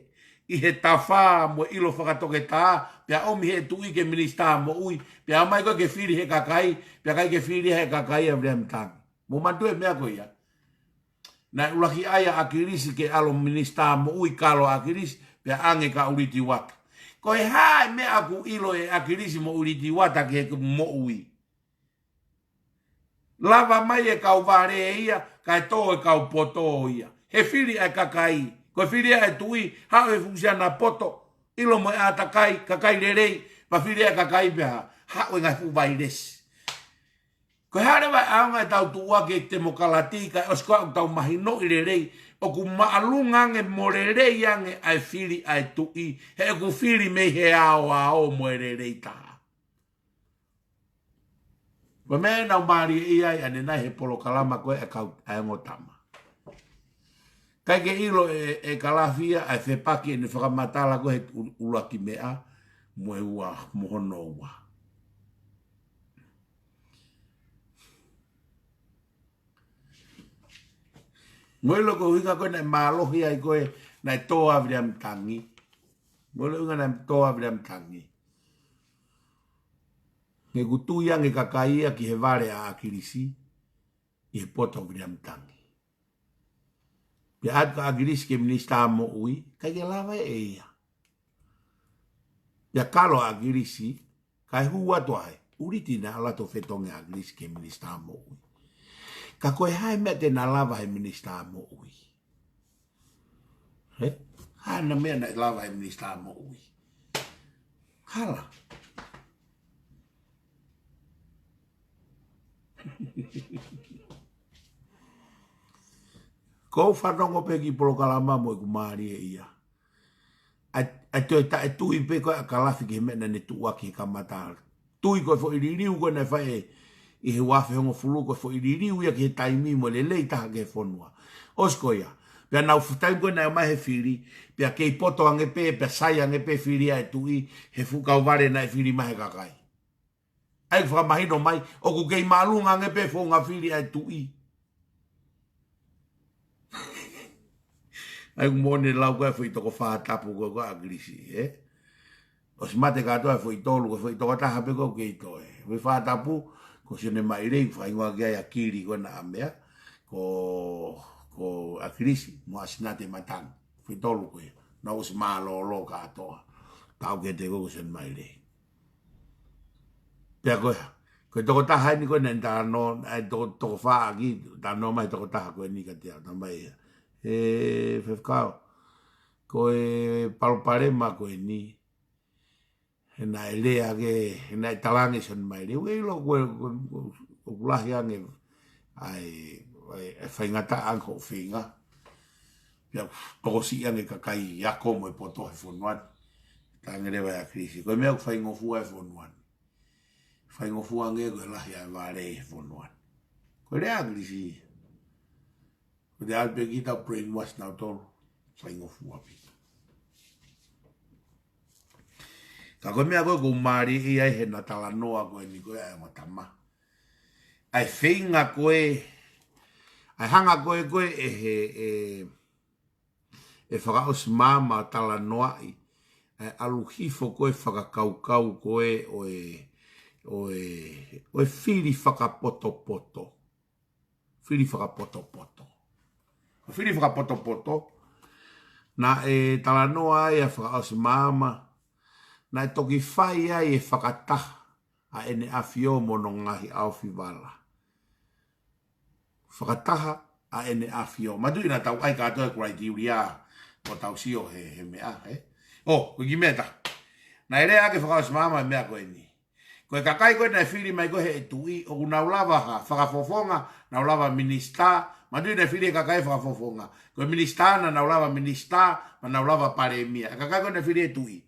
i he tawha mo ilo whakatoke tā, pia omi he tui ke minista mo ui, pia mai koe ke Fili he kakai, pia kai ke Fili he kakai a Vriamtangi. Mo mantu e mea koe ia. Na ulaki aia akirisi ke alo minista mo ui kalo akirisi, pia ange ka uriti wata. Koe hae mea aku ilo e akirisi mo uriti wata ke mo ui. Lava mai e kau vare ia, kai tō e kau poto ia. He Fili e kakai. Koe Fili e tui, hao e fusia na poto, ilo mo e atakai, kakai rerei, pa Fili e kakai peha, hao e ngai fuwai resi. Koe harewa aonga e tau tuua ke temo kalati, kai osko au tau mahino i rerei, o ku maalunga ange mo rerei ange ai Fili ai tui, he ku Fili mei he ao mo e rerei taha. Koe mea nau maari e iai ane nai he polo kalama koe e kau aengotama. Kai ke ilo e kalafia ai whepaki e ne whakamatala ko he ulaki mea mo e ua mohono ua. Ngoi ko hinga ko na malohi ai ko na toa vriam tangi. Ngoi lo na toa vriam tangi. Nge kutuia nge kakaia ki he vare a akirisi i he poto vriam tangi. Pia at ka akirisi ke minista mo ui, kai ke lava e ia. Pia kalo akirisi, kai hua toai, uriti na ala to fetonge akirisi ke minista mo ui. Ka koe hai mea te na lava he minista mo ui. He? Hai na mea na lava he minista mo ui. Hala. Ko whanongo pe ki polo kalama mo i kumari e ia. A te ta e tui pe koe a kalafi ki he mena ne tua ki kamata. Tui koe fo i ririu koe na whae i he wafe hongo fulu koe fo i ririu ia ki he taimi mo le lei taha ke whonua. Osko ia. Pea nau futai koe na mai he whiri. Pea kei poto ange pe, pea sai ange pe whiri a e tui. He fukau vare na e whiri mahe kakai. Ai whakamahino mai. O ku kei malunga ange pe fo ngā whiri a e tui. Ai mone lau koe fui toko whaatapu koe koe agrisi, O si mate katoa fui tolu, koe fui toko taha pe koe kei toe. Fui whaatapu, ko sene mai rei, whaingoa kia ia kiri koe na amea, ko agrisi, mo asinate matang. Fui tolu koe, na usi maa lo katoa. Tau ke te koe sene mai rei. Pea koe, koe toko taha ni koe nenta no, toko whaa ki, tano mai toko taha koe ni ka te au, tamai ia. Whewkao, koe palparema koe ni, he na e lea ke, he na e talangi son mai reu, e lo koe kulahi ange, ai whaingata anko whinga, pia toko si ange kakai yako mo e poto he whonuan, tangerewa ya krisi, koe mea whaingofua e whonuan, whaingofua ange koe lahi a vare e whonuan, koe rea krisi, de alpe kita brainwash na tolo whaingofu api. Ka koe mea koe kumari i ai he na tala noa koe ni koe ai matama. Ai whinga koe, ai hanga koe koe e whakaos mama tala noa i. Ai aluhifo koe whakakaukau koe o e whiri whakapoto. Whiri whakapoto. Whiri whakapoto, na e talanoa e a whakaos mama, na e toki whai ai e whakataha a ene awhio mono ngahi au whiwala. Whakataha a ene awhio. Matu ina tau ai katoa criteria o tau sio he mea, Oh, koe ki mea ta. Na ere ake whakaos mama mea koe ni. Koe kakai koe na e whiri mai koe he e tui, o naulawa ha, whakafofonga, naulawa minister, Madu na fili kakai whakafofonga. Koe minista na naulawa minista, ma naulawa paremia. Kakai koe na fili e tui.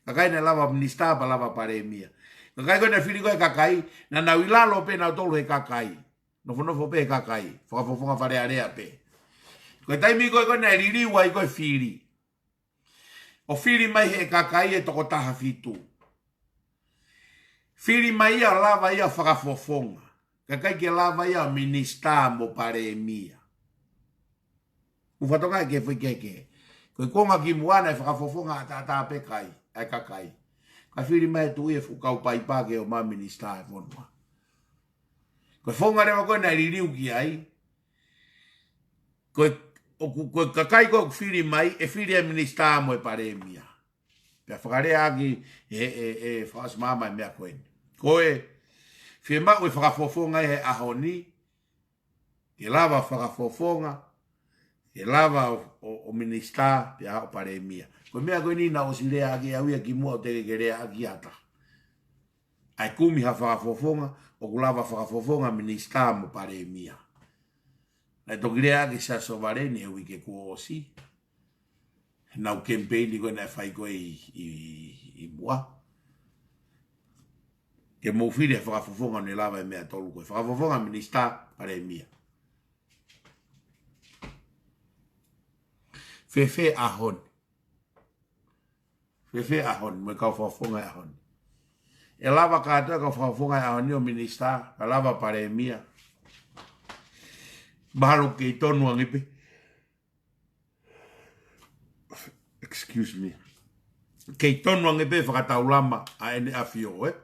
Kakai na lava minista pa lava paremia. Kakai koe na fili koe kakai, na nauilalo pe na tolu he kakai. Nofo pe he kakai. Whakafofonga whare area pe. Koe taimi koe na ririwa i koe fili. O fili mai he kakai e toko taha fitu. Fili mai ia lava ia whakafofonga. Kakai ke lava ia minista mo paremia. Ufatonga ke foi keke. Koe konga ki muana e whakafofonga ata pe kai. Ai kakai. Ka whiri mai tu e fukau paipa ke o ma minista e wonua. Koe fonga rewa koe na ririu ki ai. Koe kakai koe whiri mai e whiri e minista mo e paremia. Pea whakarea ki e whakas mama e mea koe. Koe Fie mau e whakafofonga e ahoni, ke lava whakafofonga, ke lava o minista, pe a o paremia. Koe mea koe nina o si rea aki auia ki mua o teke ke rea aki ata. Ai kumi ha whakafofonga, o kulava whakafofonga minista mo paremia. Ai toki rea aki sa sovareni e wike kua osi. Nau campaign koe na whai koe i mua. Ke mo fili e whakafofonga ne lava e mea tolu koe. Whakafofonga minista paremia. Fefe ahon. Fefe ahon. Mo kau whakafofonga ahon. E lava katoa ka whakafofonga ahon ni o minista. Ka lava paremia. Mahalo ke tonu angipe. Excuse me. Kei tonu ange pe whakataulama a ene awhio, eh?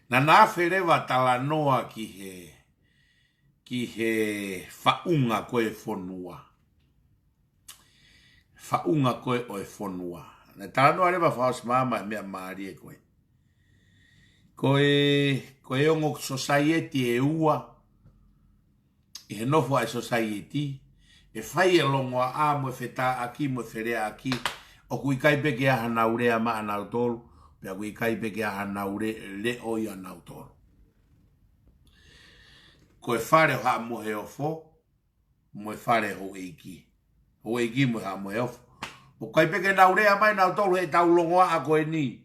Na nā wherewa tala noa ki he whaunga koe whonua. Whaunga koe oe whonua. Na tala noa rewa whaos mama mea maari e koe. Koe ongo society e ua. I he nofo ai society. E whai e longoa a mo wheta aki mo wherea aki. O kui kai peke aha naurea ma anau tolu. Pea kui kai peke aha naure le oi anau tolu. Koe whare ha mo he ofo. Mo e whare ho eiki. Ho eiki mo ha mo he ofo. O kai peke naurea mai nau tolu he tau longoa a koe ni.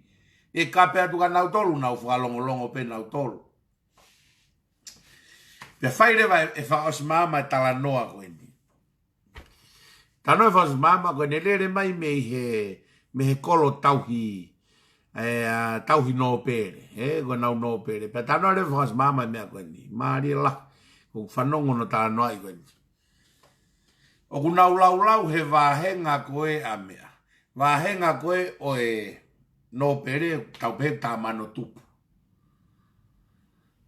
E kape atu ka nau tolu nau whakalongo pe nau tolu. Pea whairewa e whaos mama e tala noa koe ni. Tano e whaos mama koe ne lere mai me he kolo tauhi. Tauhi no pere. Koe nau no pere. Pea tano e whaos mama mea koe ni. Maari la. Ko whanongo no tala noa i koe ni. O ku nau lau he wahenga koe a mea. Wahenga koe oe no pere tau pe ta mano tupu.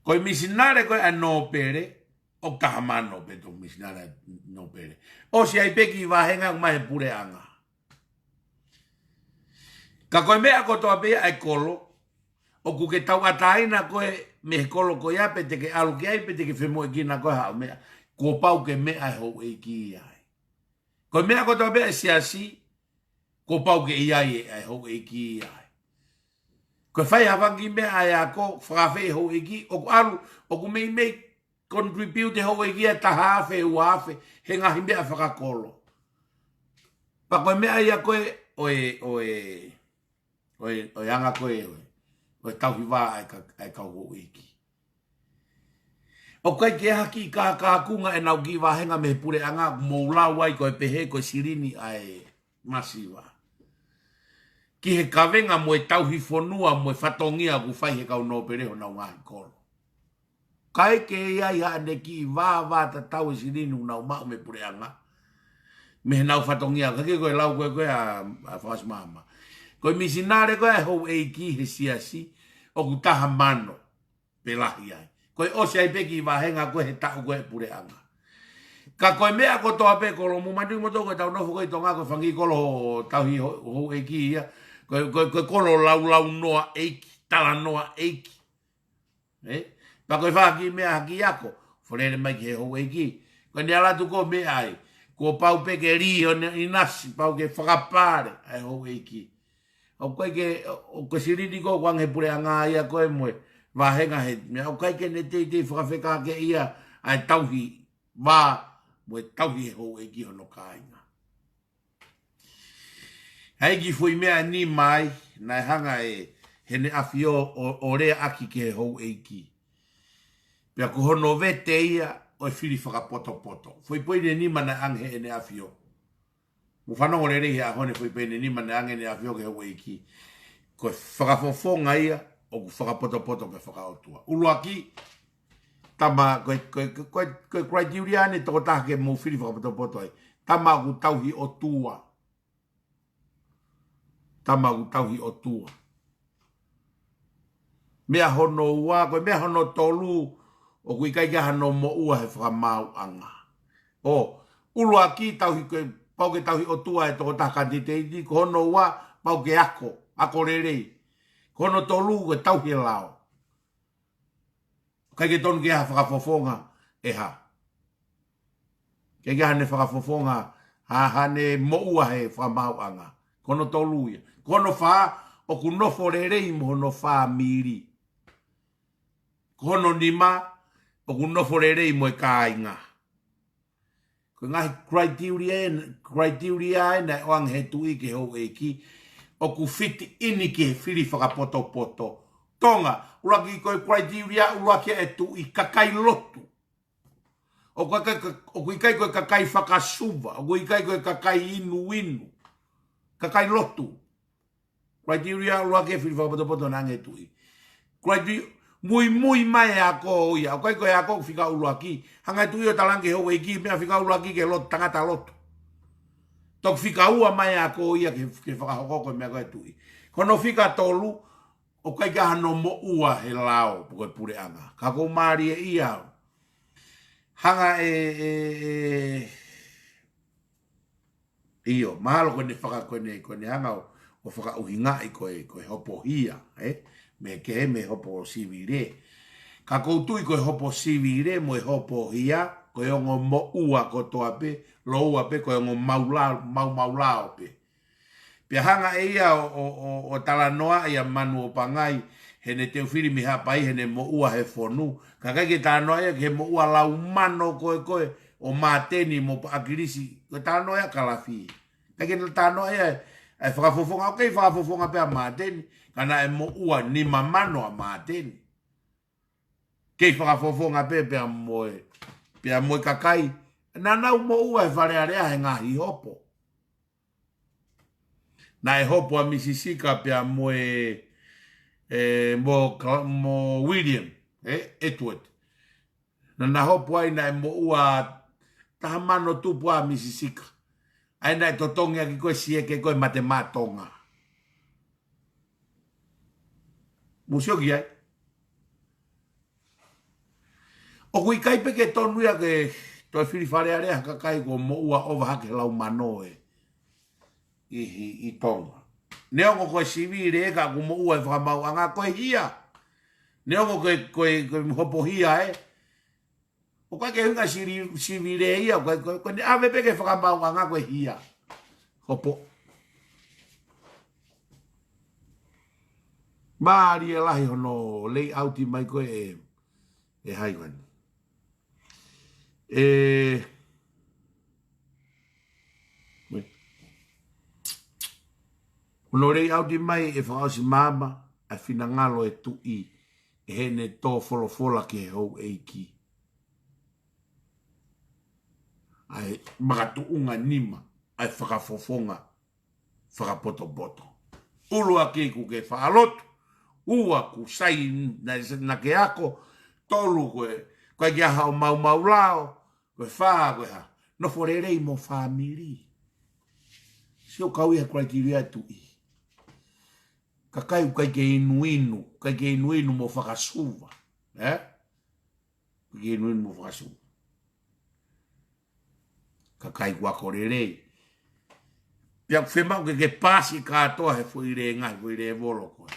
Koe misinare koe a no pere o taha mano pe to misinare no pere. O si ai peki wahenga mai pure anga. Ka koe mea kotoa pe ai kolo o ku ke tau ataina koe me kolo koe ape te ke alu ki ai pe te ke whemo e kina koe hao mea. Ko pau ke mea ho e ki ai. Koe mea kotoa pe ai siasi ko pau ke iai e ho e ki ai. Ko fai hawangi me ai ako whakawhi ho eki, o ku alu, o ku mei contribute ho eki a tahawhi uawhi, he ngahi mea whakakolo. Pa koe mea ia koe, oe anga koe, oe tauhi wā ai kau ho eki. O kai ke haki ka kunga e nau ki wahenga me pure anga, mou lau ai koe pehe koe sirini ai masiwa. Ki he kawenga mo e tauhi whonua mo e whatongia ku whai he kau no pereho nau ngahi kolo. Kai ke iai haane ki wā ta tau e sirinu nau mau me pureanga. Me he nau whatongia, kake koe lau koe a whaas mama. Koe misinare koe e hou e ki he siasi o ku taha mano pelahi ai. Koe ose ai peki wahenga koe he tau koe pureanga. Ka koe mea ko toa pe kolo mu mandi mo to koe tau nofo koe tonga koe whangi kolo tauhi hou e ki ia. Koe kolo lau noa eiki, tala noa eiki. Pa koe whaki mea haki ako, whanere mai ki he hou eiki. Koe ni alatu ko mea ai, ko pau peke rio i nasi, pau ke whakapare ai hou eiki. O koe siriti ko wang he pure anga ia koe moe, wahenga he, o koe ke ne te whakawheka ke ia, ai tauhi, wā, moe tauhi he hou eiki hono kāinga. Hei ki fui mea ni mai, nai hanga e hene awhio o rea aki ke he hou eiki. Pea ku hono vete ia, o e whiri whakapoto. Fui poine ni mana anghe hene awhio. Mu whanongo re rehi a hone fui poine ni mana anghe hene awhio ke hou eiki. Ko whakafofonga ia, o ku whakapoto pe whakaotua. Ulu aki, tama, koe criteria ne toko taha ke mo whiri whakapoto ai. Tama ku tauhi o tua. Tamagu tauhi o tua. Mea hono ua, koe mea hono tolu, o kui kai kia hano mo ua he whakamau anga. O, ulu aki tauhi koe, pau ke tauhi o tua e toko taka titeiti, ko hono ua, pau ke ako rerei. Ko hono tolu koe tauhi e lao. Kai ke tonu ke ha whakafofonga, e ha. Kai ke hane whakafofonga, hane mo ua he whakamau anga. Kono tolu ia. Kono wha, o ku nofo rerei mo hono wha miri. Kono nima, o ku nofo rerei mo e kāinga. Ko ngahi criteria e na oang he tui ke hou e ki, o ku fiti ini ke whiri whakapoto. Tonga, uraki koe criteria, uraki e tui kakai lotu. O kui kai koe kakai whakasuva. O kui kai koe kakai inu. Kakai lotu. Criteria lua ke whiri whakapoto nange tui. Criteria mui mai a ko ia. O kai koe a ko whika ulua ki. Hanga tui o talange ho e ki. Mea whika ulua ki ke lotu tangata lotu. Tok whika ua mai a ko ia ke whakahoko mea koe tui. Kono whika tolu. O kai ka hano mo ua he lao. Koe pure anga. Ka ko maari e ia. Hanga iyo, mahalo kone whaka kone hanga o whaka uhinga i koe hopo hia, me ke me hopo sivire. Ka koutu i koe hopo sivire mo e hopo hia, koe ongo mo ua kotoa pe, lo ua pe koe ongo maulao pe. Pia hanga e ia o talanoa ia manu o pangai, hene te whiri mi hapai hene mo ua he whonu. Ka kai ke talanoa ia ke mo ua lau mano koe o mateni mo akirisi. Koe talanoa ia kalafi. Kai ke talanoa ia e whakafofonga, ok whakafofonga pe a mateni. Kana e mo ua ni mamano a mateni. Kei whakafofonga pe a moe. Pe a moe kakai. Nanau mo ua e wharearea he ngahi hopo. Na e hopo a Misisika pe a moe mo William, Edward. Na hopo ai na e mo ua tahamano tupu a Misisika. Ai na e totongi aki koe sieke koe matematonga. Musioki ai. O kui kai peke tonuia ke toi whiriwharearea kakai ko mo ua ova hake lau manoe. I tonga. Neongo koe sivire eka ku mo ua e whakamau anga koe hia. Neongo koe hopo hia O kai ke hunga sivire ia koe ne ave peke whakamau anga koe hia. Hopo. Maari e lahi hono lei auti mai koe e haiwan. Hono rei auti mai e whakausi mama a whina ngalo e tui e hene tō wholofola ke hou eiki. Ai magatu unga nima ai whakafofonga whakapoto. Ulua ke ku ke whaalotu ua ku sai na ke ako tolu koe kia hao mau lao koe whaa koe ha no forerei mo family. Sio kau ia criteria tui. Kakai kai ke inuinu mo whakasuva. Ke inuinu mo whakasuva. Kakai kua korerei. Pia whemau ke pasi katoa he fuire ngai, fuire volo koe.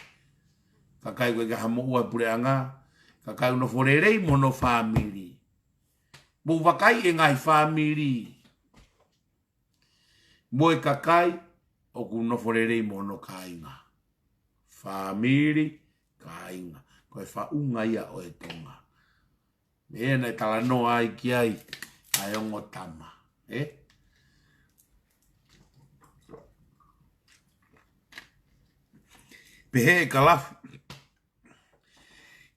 Kakai koe ke hamo ua pure anga. Kakai no forerei mo no family. Mo wakai e ngai family. Mo e kakai o ku no forerei mo no kainga. Family kainga. Koe whaunga ia o e tonga. Mea e tala no ai ki ai. Ai ongo tama. Pehe e kalafi.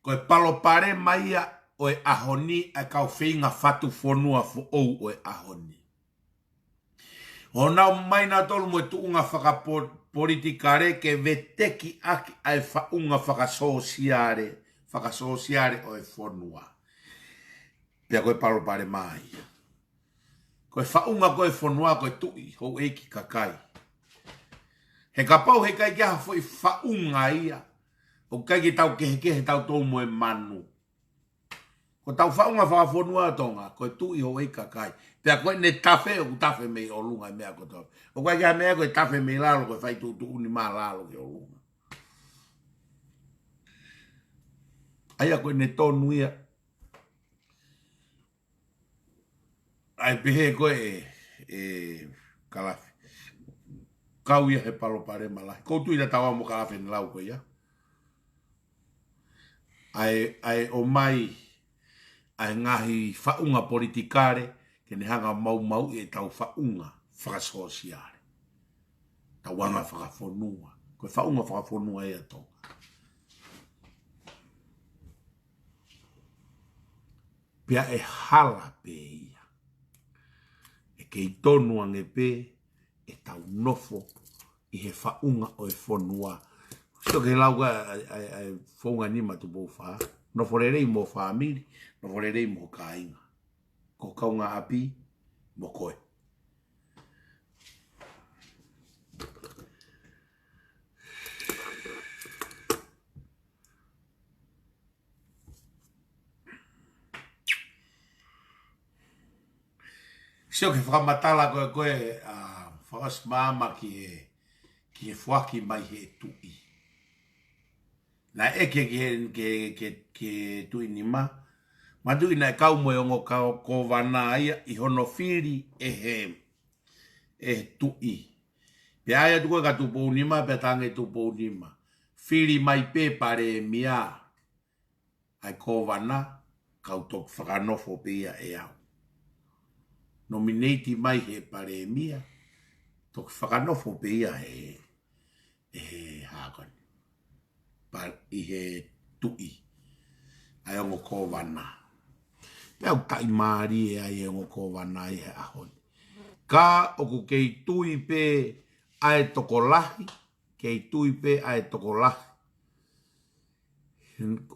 Koe palo pare maia o e ahoni a kau whinga whatu whonua fo ou o e ahoni. O nau mai na tolu mo e tuunga whakapolitikare ke veteki aki ai whaunga whakasosiare o e whonua. Pea koe palo pare mai. Koe whaunga koe whonua koe tui hou eiki kakai. He kapau he kai kia hafoi whaunga ia. O kai ki tau kehe tau tau mo e manu. Ko tau whaunga whakawhonua tonga, koe tui ho e kakai. Pea koe ne tafe o tafe mei o lunga mea koto. O kai kia mea koe tafe mei lalo koe whai tu uni maa lalo ke o lunga. Aia koe ne tonu ia. Ai pehe koe kalafi. Kau ia he palo pare malahi. Koutu ina tawa mo kalafi ni lau koe ia. Ai o mai ai ngahi whaunga politikare ke ne hanga mau e tau whaunga whakasosiare. Tau wanga whakawhonua. Koe whaunga whakawhonua e ato. Pia e hala pe ia. E ke i tonu ange pe, e tau nofo, i he whaunga o e whonua. Sio ke lauga whaunga nima tu pou wha. Nofo rerei mo whaamiri, nofo rerei mo kāinga. Ko kaunga api, mo koe. Sio ke whakamatala koe whakasmama ki e whaki mai he tui. Na eke ke tui ni ma. Matui na e kau moe ongo ko wana ia i hono whiri e tui. Pe aia tuko ka tupo unima, pe tange tupo unima. Whiri mai pe pare mia. Ai ko wana, kau tok whakanofo pe ia e au. Nominati mai he pare mia. Tok whakanofo pe ia hakon. I he tui. Ai ongo ko wana. Pea utai maari e ai ongo ko wana i he ahoni. Ka oku kei tui pe ai tokolahi. Kei tui pe ai tokolahi.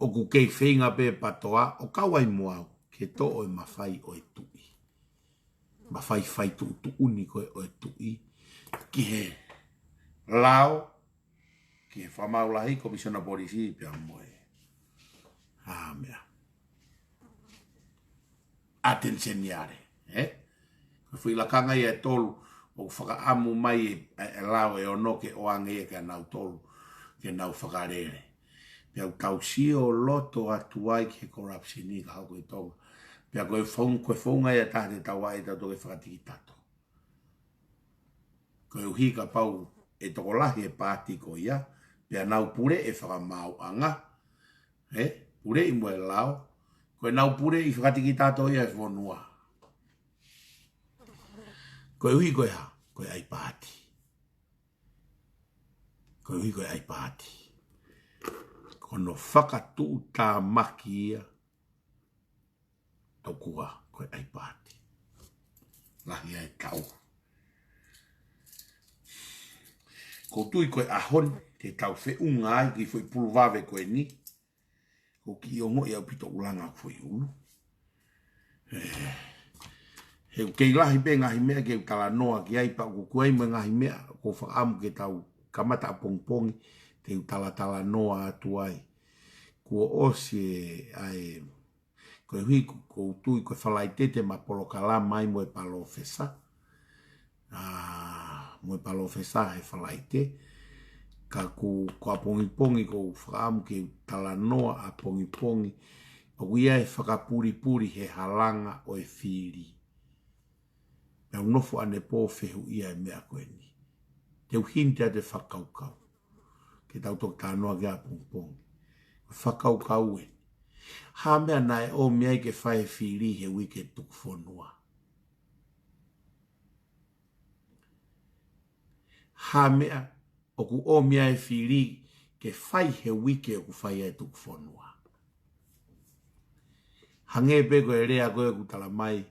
Oku kei whinga pe patoa. O kawai muau. Ke to o e mawhai o e tui. Mawhai whai tu uni koe o e tui. Ki he lao. Ki he whamaulahi komisiona polisi pia moe. Mea. Attention yare. Fui la kanga ia tolu. O whakaamu mai e lao e ono ke oange e ka nau tolu. Ke nau whakarere. Pia tau sio loto atuai ke corruption ni ka hau koe tonga. Pia koe whaunga ia tahte tawa e tau toke whakatiki tato. Koe uhi ka pau e tokolahi e pāti ko ia. Pia nau pure e whakamau anga. Pure i moe lao. Koe nau pure i whakatiki tato ia e whonua. Koe uhi koe ha. Koe ai pāti. Koe uhi koe ai pāti. Kono whakatu tā maki ia. Tokua koe ai pāti. Lahi ai tau. Ko tui koe ahon. Te tau whiunga ai ki fui pulvave koe ni. Ko ki ongo i au pito ulanga fui ulu. He kei lahi pe ngahi mea ke tala noa ki ai pa kukuai me ngahi mea. Ko whaamu ke tau kamata pongpongi. Te tala noa atu ai. Kua osi ai. Koe hui ko tui koe whalai tete ma polo kala mai moe palo fesa. Moe palo fesa he whalai te. Ka ko pongi ko whaamu ke tala noa a pongi. O ia e whakapuri he halanga o e whiri. Pea unofo ane pō whehu ia e mea koe ni. Te uhintea te whakaukau. Ke tau tok tā noa kia pongi. Whakaukau e. Ha mea nai o mea ke whae whiri he wike tuk whonua. Ha mea oku o mea e whiri ke whai he wike oku whae e tuk whonua. Hange pe koe rea koe ku tala mai.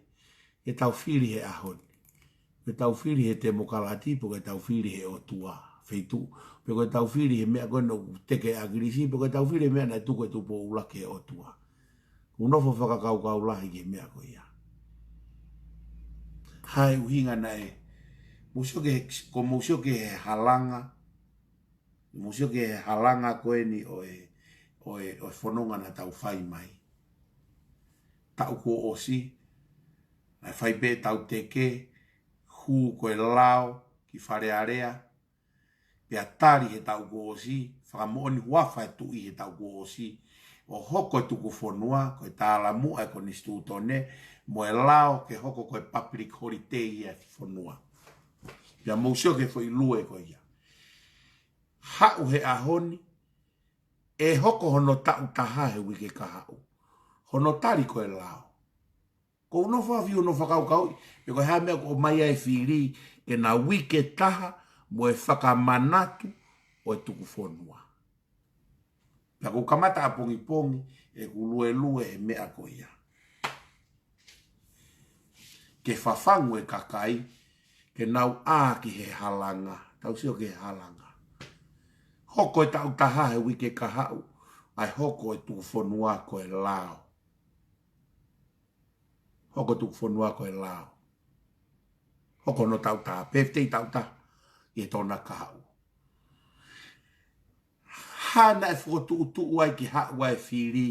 E tau whiri he ahoni. E tau whiri he te mokalati po ke tau whiri he o tua. Feitu. Pe koe tau whiri he mea koe no teke agrisi. Pe koe tau whiri he mea nai tuko e tupo ulake o tua. Unofo whakakau lahi ke mea koe ia. Hai uhinga nai. Musio ke halanga. Musio ke halanga koe ni o e whanonga na tau whai mai. Tau ko osi. Ai whai pe tau teke. Hu koe lao ki whare area. Pea tari he tau ko osi. Whakamooni huafa e tui he tau ko osi. O hoko tuku whonua, koe tāla mua e koni stūtone, mo e lao ke hoko koe public holiday e whonua. Pia mousio ke fo i lue koe ia. Hau he ahoni, e hoko hono tau taha he wike ka hau. Hono tari koe lao. Ko uno whawhi uno whakaukau, e koe hea mea ko mai ai whiri, ke na wike taha, mo e whakamanatu o e tuku whonua. Pea ko kamata a pongi, e ku lue e mea ko ia. ke whawhangu e kakai, ke nau a ki he halanga, tau sio ke he halanga. Hoko e tau taha he wike kahau, ai hoko e tu whanua ko e lao. Hoko tu whanua ko e lao. Hoko no tau taha, peftei tau taha, i e tona kahau. Hana e whotu utu uai ki haua e whiri,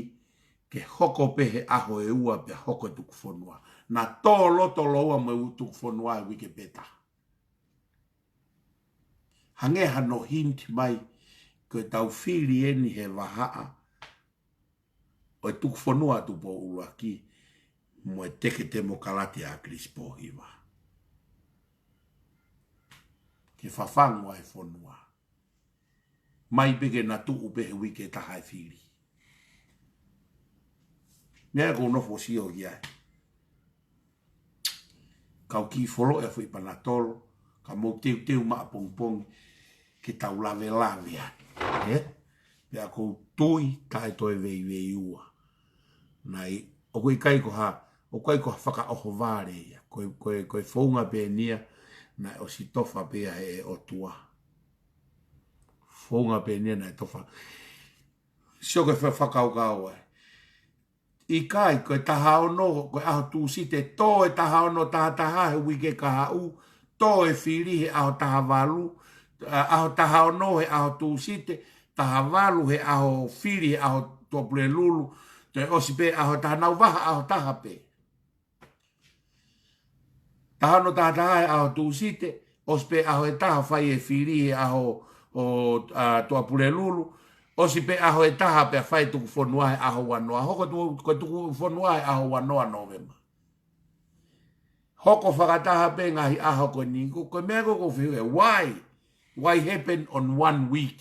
ke hoko pehe aho e ua pe hoko e tuku whanua. Na tō loto loa mo e tuku whanua e wike peta. Hange hano hinti mai, ko e tau whiri eni he wahaa, o e tuku whanua tu po uruaki, mo e teke te mo kalati a Chris Pohiwa. Ke whawhangu ai whanua. Mai peke na tuu pehe wike taha e whiri. Nea ko nofo sio hiai. Kau ki folo e fui panatolo, ka mo teu maa pong ke tau lave ani. Pea ko tui tae toi vei ua. Nai, o koe kai ko ha, o koe ko whaka oho vare ia. Koe whaunga pe nia, nai o si tofa pea e o tua. Whaunga pe nia nai tofa. Sio koe whakaukau ai. I kai, koe taha ono, koe aho tū site, tō e taha ono taha he wike kaha u, tō e whiri he aho taha walu, aho taha ono he aho tū site, taha walu he aho whiri he aho tōpule lulu, te osi pe aho taha nau waha aho taha pe. Taha ono taha he aho tū site, osi pe aho e taha whai e whiri he aho tōpule lulu, osi pe aho e taha pe whai tuku whanua he aho wanoa. Hoko tuku whanua he aho wanoa novema. Hoko whakataha pe ngahi aho ko ni. Ko mea ko whiu e why? Why happen on 1 week?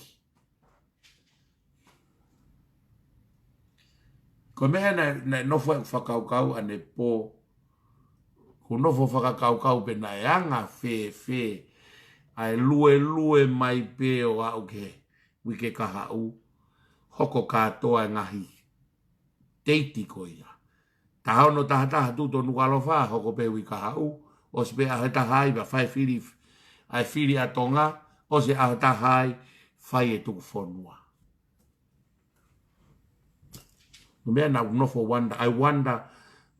Ko mea na nofo e whakaukau ane po. Ko nofo whakaukau pe na e anga fe. Ai lue mai pe o au ke wike kahau. Hoko katoa ngahi teiti ko ia. Taha ono taha tuto nualofa hoko pe wika hau. O se pe ahe tahai wa whai whiri ai whiri atonga. O se ahe tahai whai e tuku whanua. No mea na unofo wanda. I wonder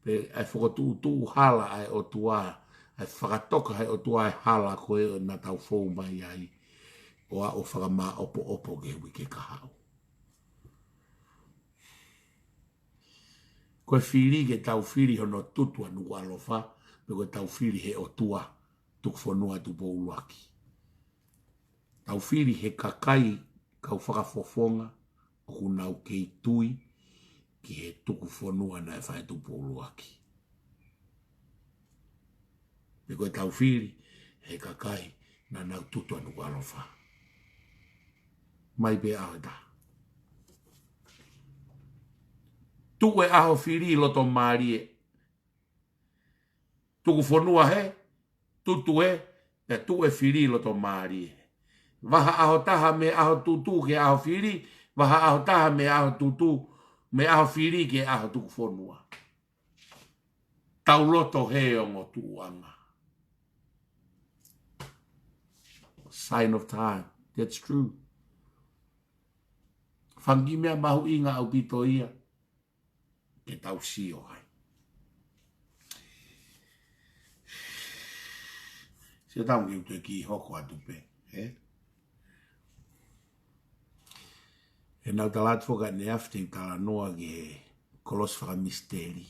pe ai whakatu hala ai o tua. Ai whakatoka ai o tua ai hala koe na tau whou mai ai. O a o whakama opo ke wike kahau. Koe whiri ke tau whiri hono tutua nuku alofa, me koe tau whiri he o tua tuku whanua tu po uruaki. Tau whiri he kakai kau whakafofonga o kunau kei tui ki he tuku whanua na e whae tu po uruaki. Me koe tau whiri he kakai na nau tutua nuku alofa. Mai pe aho taha. Tu e aho whiri loto marie. Tuku whanua he, tutu e tu e whiri loto marie. Waha aho taha me aho tutu ke aho whiri, waha aho taha me aho tutu, me aho whiri ke aho tuku whanua. Tau loto he o mo tuanga. Sign of time. That's true. Whangi mea mahu inga au pito ia. Ke tau sio hai. Se tau ki ute ki hoko atu pe. E nau talatu whoka ne afting tala noa ge kolos whaka misteri.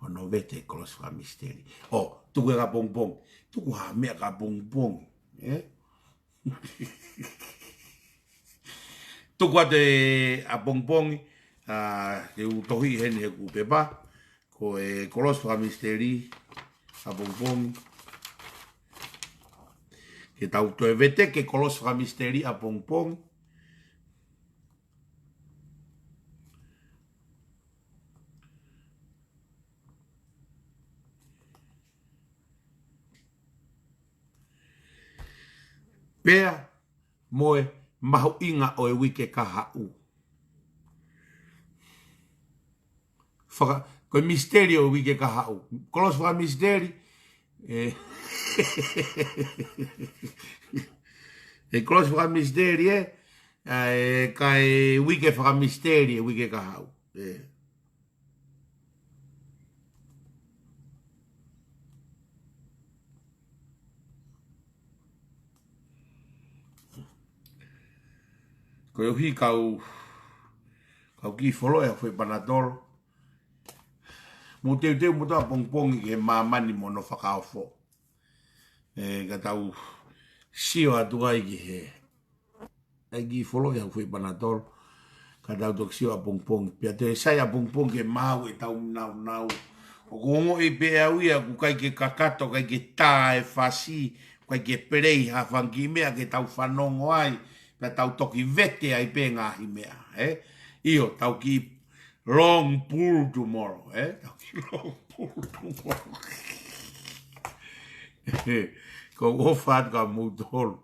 O no vete kolos whaka misteri. O, tuku e ka pong. Tuku ha mea ka pong. Tuku ate a pong. Ke utohi hene he kupepa. Ko e kolos whaka misteri. A pong. Ke tau to e vete ke kolos whaka misteri a pong. Pea moe mahu inga o e wike ka hau. Koe misteri o e wike ka hau. Kolos wha misteri, E close fra misteri, kai wike fra misteri, wike ka hau. Ko yo hi kau ki folo e foi panadol. Mo te mo ta pong ke mamani mo no whakaofo. Ka tau sio atu ai ki he. Ai ki folo e foi panadol. Ka tau tok sio a pong. Pia te sai a pong ke mau e tau nau. O kongo i pe au ia ku kai ke kakato kai ke tā e fasi. Kai ke perei ha whanki mea ke tau whanongo ai. Pia tau toki vete ai pe ngahi mea. Io tau ki long pool tomorrow. Tau ki long pool tomorrow. Ko o what ka mutolo.